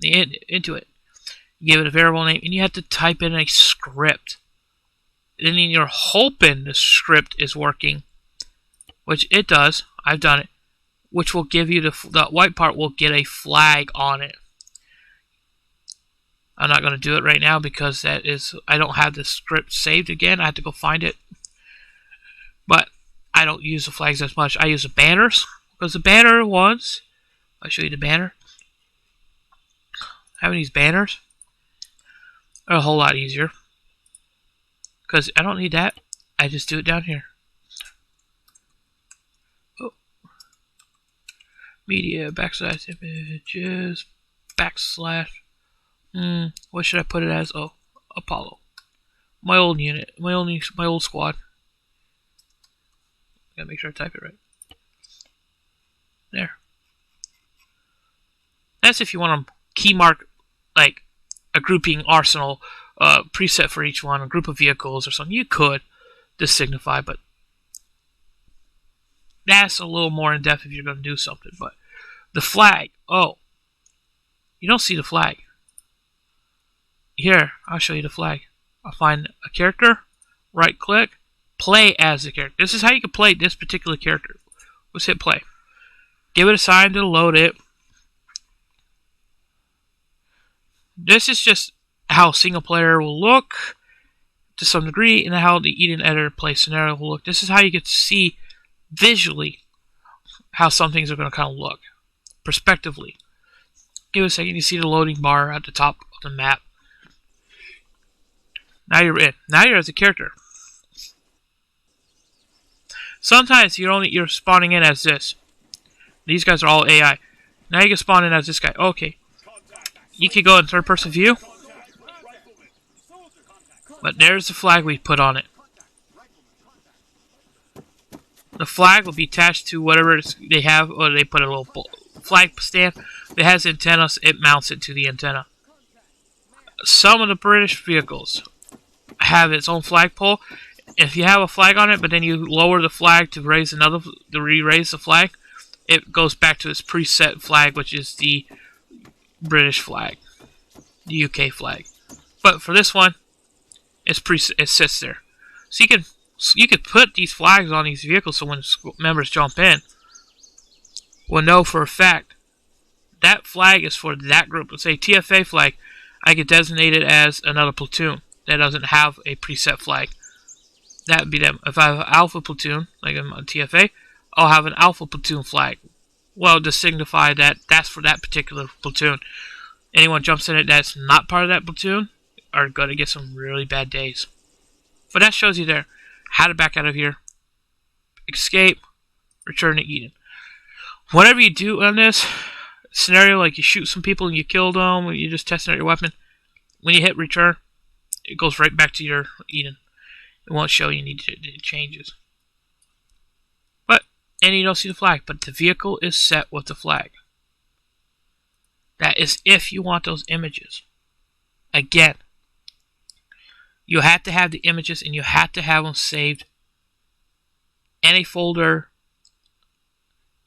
into it. You give it a variable name, and you have to type in a script. And then you're hoping the script is working, which it does. I've done it. Which will give you the white part will get a flag on it. I'm not going to do it right now because I don't have the script saved again. I have to go find it. But I don't use the flags as much. I use the banners because the banner ones. I'll show you the banner. Having these banners are a whole lot easier because I don't need that. I just do it down here. Oh. Media backslash images backslash. What should I put it as? Oh, Apollo. My old unit. My old squad. Gotta make sure I type it right. There. That's if you want to key mark like a grouping arsenal preset for each one, a group of vehicles or something. You could just signify, but that's a little more in depth if you're going to do something. But the flag. Oh, you don't see the flag. Here, I'll show you the flag. I'll find a character, right click, play as the character. This is how you can play this particular character. Let's hit play. Give it a sign to load it. This is just how single player will look to some degree, and how the Eden editor play scenario will look. This is how you get to see visually how some things are going to kind of look, perspectively. Give it a second. You see the loading bar at the top of the map. Now you're in. Now you're as a character. Sometimes you're spawning in as this. These guys are all AI. Now you can spawn in as this guy. Okay. You can go in third person view. But there's the flag we put on it. The flag will be attached to whatever they have, or they put a little flag stand that has antennas. It mounts it to the antenna. Some of the British vehicles have its own flagpole. If you have a flag on it, but then you lower the flag to raise re-raise the flag, it goes back to its preset flag, which is the British flag, the UK flag. But for this one, it sits there. So you could put these flags on these vehicles, so when members jump in, we'll know for a fact that flag is for that group. Let's say TFA flag, I could designate it as another platoon that doesn't have a preset flag. That would be them. If I have an alpha platoon, like I'm on TFA, I'll have an alpha platoon flag. Well, to signify that that's for that particular platoon. Anyone jumps in it that's not part of that platoon are going to get some really bad days. But that shows you there how to back out of here, escape, return to Eden. Whatever you do on this scenario, like you shoot some people and you kill them, or you're just testing out your weapon, when you hit return, it goes right back to your Eden. It won't show you any changes. And you don't see the flag, but the vehicle is set with the flag. That is if you want those images. Again, you have to have the images and you have to have them saved in a folder.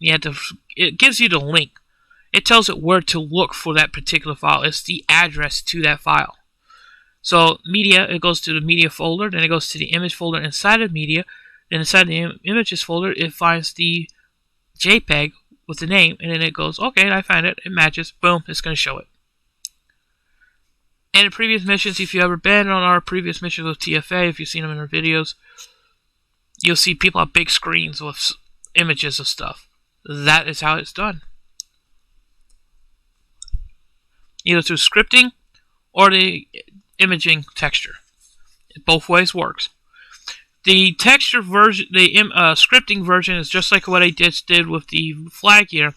It gives you the link. It tells it where to look for that particular file. It's the address to that file. So media, it goes to the media folder, then it goes to the image folder inside of media. Then inside the images folder, it finds the JPEG with the name, and then it goes, okay, I find it, it matches, boom, it's going to show it. And in previous missions, if you've ever been on our previous missions with TFA, if you've seen them in our videos, you'll see people have big screens with images of stuff. That is how it's done. Either through scripting or the imaging texture. It both ways works. The texture version, the scripting version is just like what I just did with the flag here.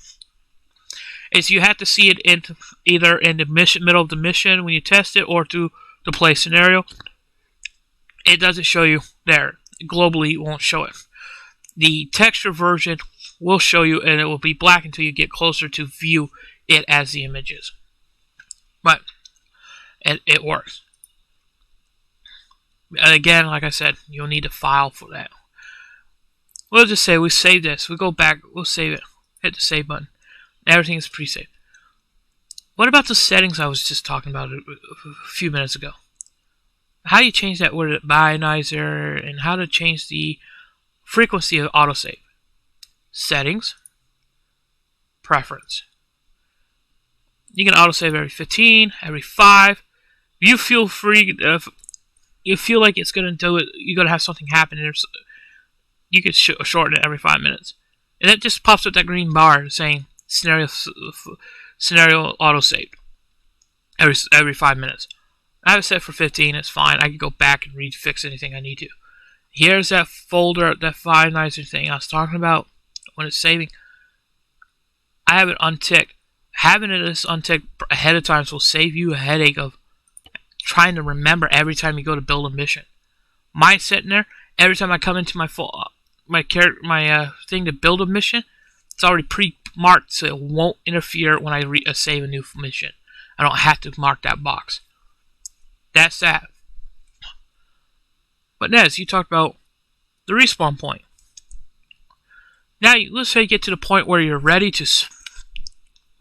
Is you have to see it either in the middle of the mission when you test it, or through the play scenario. It doesn't show you there. Globally, it won't show it. The texture version will show you, and it will be black until you get closer to view it as the images. But it works. And again, like I said, you'll need a file for that. We'll just say we save this. We go back. We'll save it. Hit the save button. Everything is pre-saved. What about the settings I was just talking about a few minutes ago? How do you change that word bionizer, and how to change the frequency of autosave? Settings. Preference. You can autosave every 15, every 5. You feel free. You feel like it's going to do it, you're going to have something happen, you could shorten it every 5 minutes. And it just pops up that green bar saying scenario autosaved every 5 minutes. I have it set for 15, it's fine. I can go back and refix anything I need to. Here's that folder, that finalizer thing I was talking about when it's saving. I have it unticked. Having it unticked ahead of time will save you a headache of trying to remember every time you go to build a mission. Mine's sitting there. Every time I come into my thing to build a mission, it's already pre-marked, so it won't interfere when I save a new mission. I don't have to mark that box. That's that. But Nez, you talked about the respawn point. Now, let's say you get to the point where you're ready to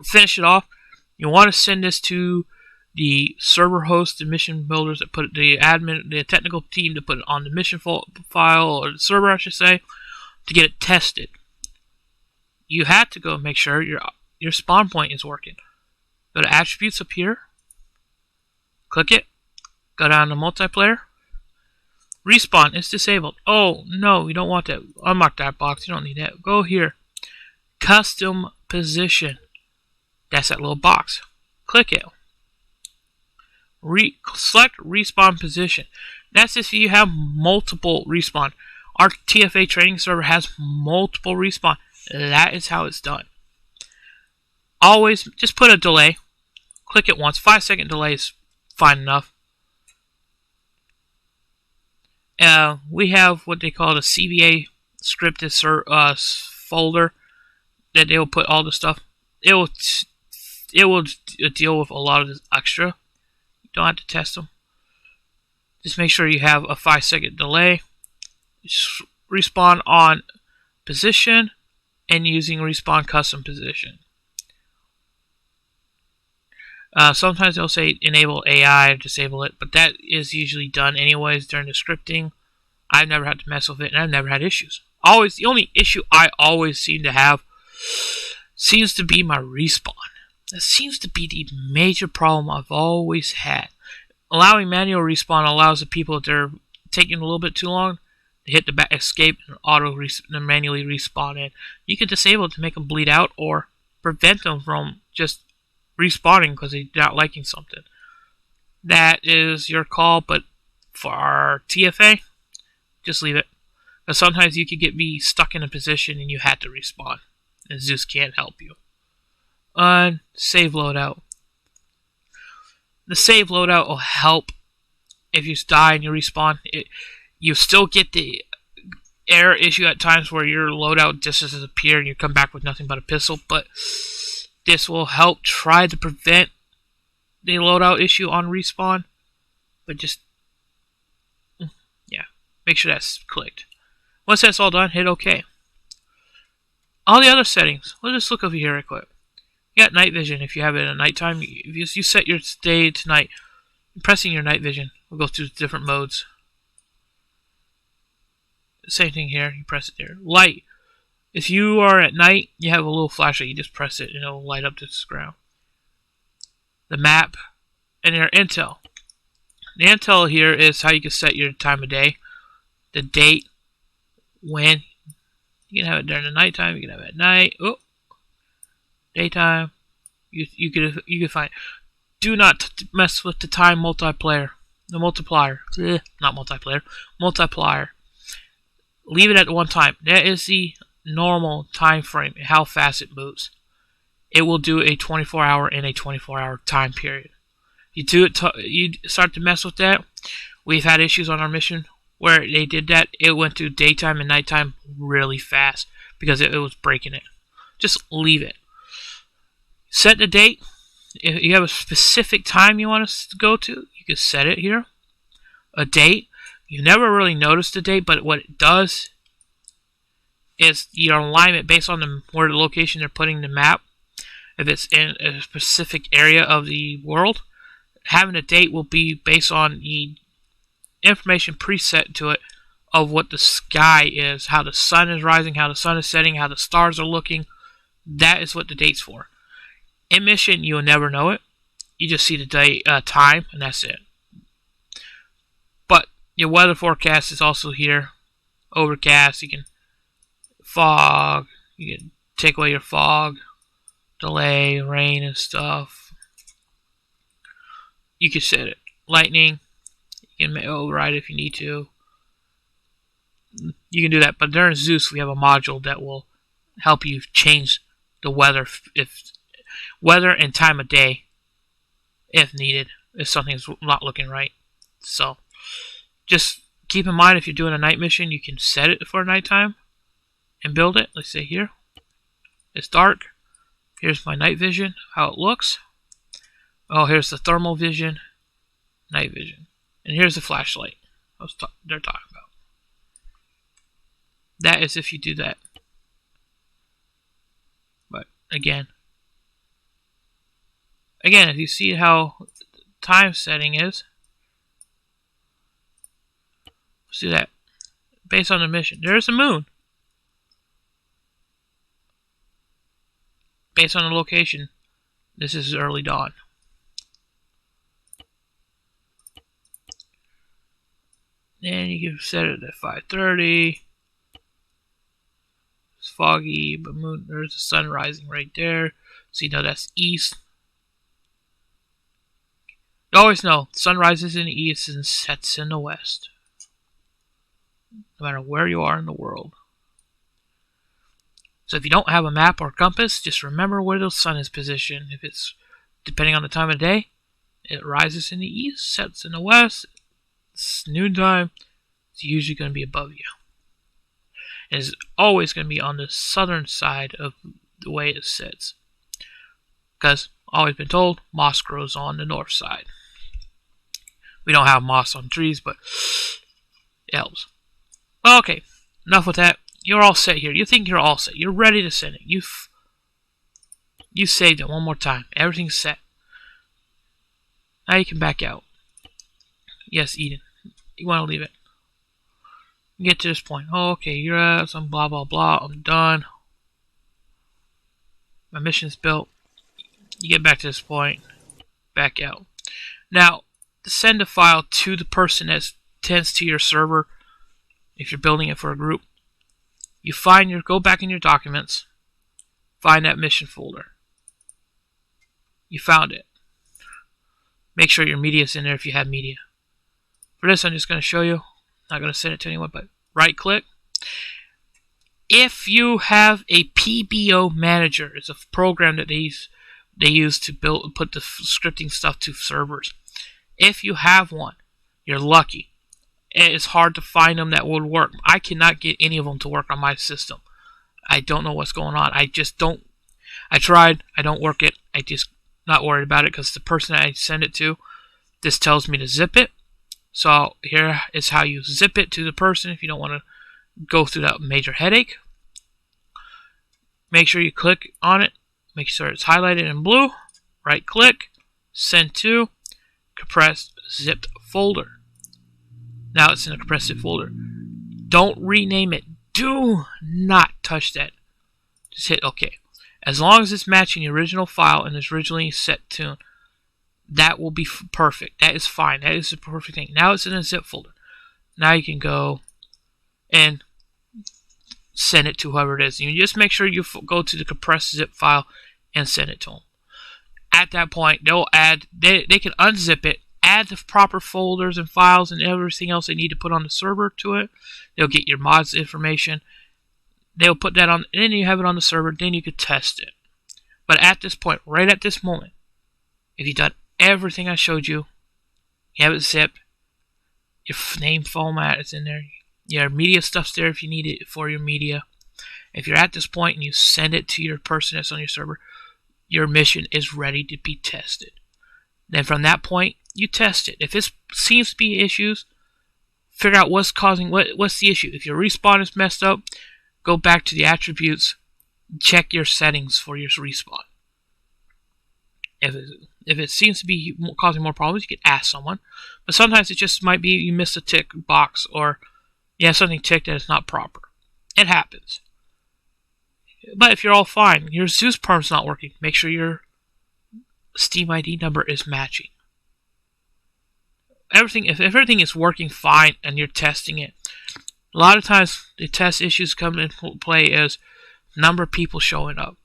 finish it off. You want to send this to the server host, the mission builders that put it, the admin, the technical team to put it on the mission file, or the server, I should say, to get it tested. You have to go make sure your spawn point is working. Go to attributes up here, click it, go down to multiplayer. Respawn is disabled. Oh no, you don't want that. Unmark that box. You don't need that. Go here, custom position. That's that little box. Click it. Select respawn position. That's if you have multiple respawn. Our TFA training server has multiple respawn. That is how it's done. Always just put a delay. Click it once. 5-second delay is fine enough. We have what they call the CBA scripted folder that they will put all the stuff. It will deal with a lot of this extra. You don't have to test them. Just make sure you have a 5-second delay. Just respawn on position and using respawn custom position. Sometimes they'll say enable AI or disable it, but that is usually done anyways during the scripting. I've never had to mess with it, and I've never had issues. The only issue I always seem to have seems to be my respawn. That seems to be the major problem I've always had. Allowing manual respawn allows the people that are taking a little bit too long to hit the back escape and manually respawn in. You can disable it to make them bleed out or prevent them from just respawning because they're not liking something. That is your call, but for our TFA, just leave it. Because sometimes you could be stuck in a position and you had to respawn, and Zeus can't help you. Save loadout. The save loadout will help if you die and you respawn. You still get the error issue at times where your loadout just disappears and you come back with nothing but a pistol, but this will help try to prevent the loadout issue on respawn. But just, yeah, make sure that's clicked. Once that's all done, hit OK. All the other settings, let's just look over here real quick. You got night vision if you have it at nighttime. If you set your day to night, pressing your night vision will go through different modes. Same thing here, you press it there. Light. If you are at night, you have a little flashlight, you just press it and it'll light up this ground. The map and your intel. The intel here is how you can set your time of day, the date, when. You can have it during the nighttime, you can have it at night. Oh, daytime. You can find. Do not mess with the time multiplier. The multiplier. Not multiplayer. Multiplier. Leave it at 1 time. That is the normal time frame, how fast it moves. It will do a 24-hour and a 24-hour time period. You start to mess with that. We've had issues on our mission where they did that. It went to daytime and nighttime really fast because it was breaking it. Just leave it. Set the date. If you have a specific time you want us to go to, you can set it here. A date. You never really notice the date, but what it does is your alignment based on where the location they're putting the map. If it's in a specific area of the world, having a date will be based on the information preset to it of what the sky is, how the sun is rising, how the sun is setting, how the stars are looking. That is what the date's for. In mission, you'll never know it. You just see the day, time, and that's it. But your weather forecast is also here. Overcast, you can fog, you can take away your fog, delay, rain and stuff. You can set it. Lightning, you can override it if you need to. You can do that, but during Zeus we have a module that will help you change the weather, if weather and time of day if needed, if something's not looking right. So just keep in mind, if you're doing a night mission, you can set it for nighttime and build it. Let's say here it's dark. Here's my night vision, how it looks. Oh, here's the thermal vision, night vision, and here's the flashlight they're talking about. That is if you do that. But again, if you see how time setting is, let's do that. Based on the mission, there's the moon. Based on the location, this is early dawn. And you can set it at 5:30. It's foggy, but moon. There's the sun rising right there, so you know that's east. You always know sun rises in the east and sets in the west. no matter where you are in the world. So if you don't have a map or compass, just remember where the sun is positioned. If it's, depending on the time of day, it rises in the east, sets in the west, it's noontime, it's usually going to be above you. And it's always going to be on the southern side of the way it sits. Because, always been told, moss grows on the north side. We don't have moss on trees, but it helps. Well, okay, enough with that. You're all set here. You think you're all set. You're ready to send it. You saved it one more time. Everything's set. Now you can back out. Yes, Eden. You want to leave it. Get to this point. Oh, okay, you're at some blah blah blah. I'm done. My mission's built. You get back to this point. Back out. Now, to send a file to the person that tends to your server, if you're building it for a group, you go back in your documents, find that mission folder. You found it. Make sure your media is in there if you have media. For this, I'm just going to show you. Not going to send it to anyone, but right click. If you have a PBO manager, it's a program that they use to put the scripting stuff to servers. If you have one, you're lucky. It's hard to find them that would work. I cannot get any of them to work on my system. I don't know what's going on. I just don't. I tried. I don't work it. I just not worried about it because the person that I send it to, this tells me to zip it. So here is how you zip it to the person if you don't want to go through that major headache. Make sure you click on it. Make sure it's highlighted in blue. Right click. Send to compressed zipped folder. Now it's in a compressed zip folder. Don't rename it. Do not touch that. Just hit OK. As long as it's matching the original file and it's originally set to, that will be perfect. That is fine. That is the perfect thing. Now it's in a zip folder. Now you can go and send it to whoever it is. You just make sure you go to the compressed zip file and send it to them. At that point, they'll add. They can unzip it, add the proper folders and files and everything else they need to put on the server to it. They'll get your mods information. They'll put that on, and then you have it on the server. Then you could test it. But at this point, right at this moment, if you've done everything I showed you, you have it zipped, your name format is in there, your media stuff's there if you need it for your media. If you're at this point and you send it to your person that's on your server, your mission is ready to be tested. Then from that point, you test it. If it seems to be issues, figure out what's the issue. If your respawn is messed up, go back to the attributes, check your settings for your respawn. If it seems to be causing more problems, you can ask someone. But sometimes it just might be you missed a tick box or you have something ticked that is not proper. It happens. But if you're all fine, your Zeus perm's not working, make sure your Steam ID number is matching. If everything is working fine and you're testing it, a lot of times the test issues come into play as number of people showing up,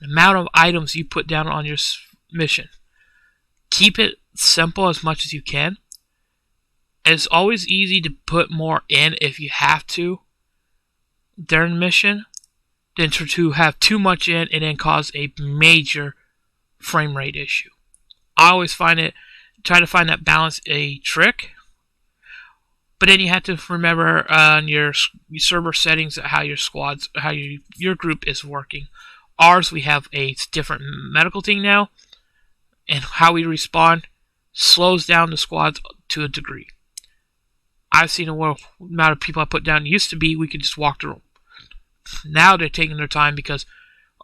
the amount of items you put down on your mission. Keep it simple as much as you can. It's always easy to put more in if you have to during the mission than to have too much in and then cause a major frame rate issue. I always try to find that balance a trick. But then you have to remember on your server settings how your group is working. Ours, we have a different medical thing now, and how we respond slows down the squads to a degree. I've seen the amount of people I put down. Used to be we could just walk through them. Now they're taking their time because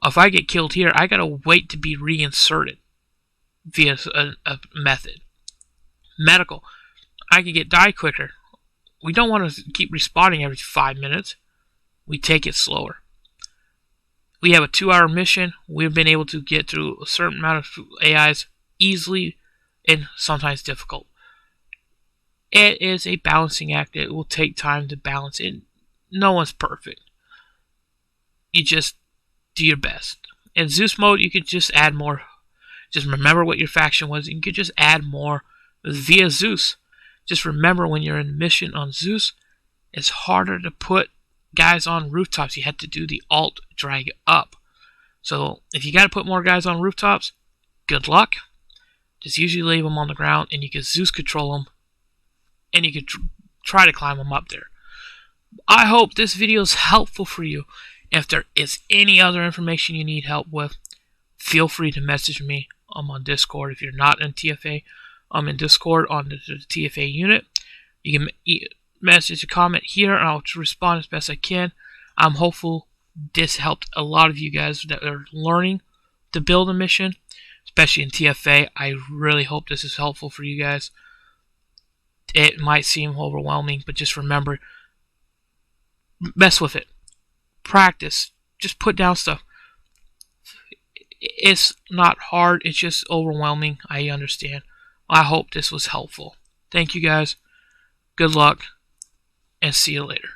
if I get killed here, I gotta wait to be reinserted via a method. Medical, I can die quicker. We don't want to keep respawning every 5 minutes. We take it slower. We have a 2-hour mission. We've been able to get through a certain amount of AIs easily and sometimes difficult. It is a balancing act. It will take time to balance it. No one's perfect. You just do your best. In Zeus mode, you could just add more. Just remember what your faction was. You could just add more via Zeus. Just remember when you're in mission on Zeus, It's harder to put guys on rooftops. You had to do the alt drag up. So if you got to put more guys on rooftops, good luck. Just usually leave them on the ground, and you can Zeus control them, and you can try to climb them up there. I hope this video is helpful for you. If there is any other information you need help with, feel free to message me. I'm on Discord. If you're not in TFA, I'm in Discord on the TFA unit. You can message a comment here, and I'll respond as best I can. I'm hopeful this helped a lot of you guys that are learning to build a mission, especially in TFA. I really hope this is helpful for you guys. It might seem overwhelming, but just remember, mess with it. Practice. Just put down stuff. It's not hard. It's just overwhelming. I understand. I hope this was helpful. Thank you guys. Good luck, and see you later.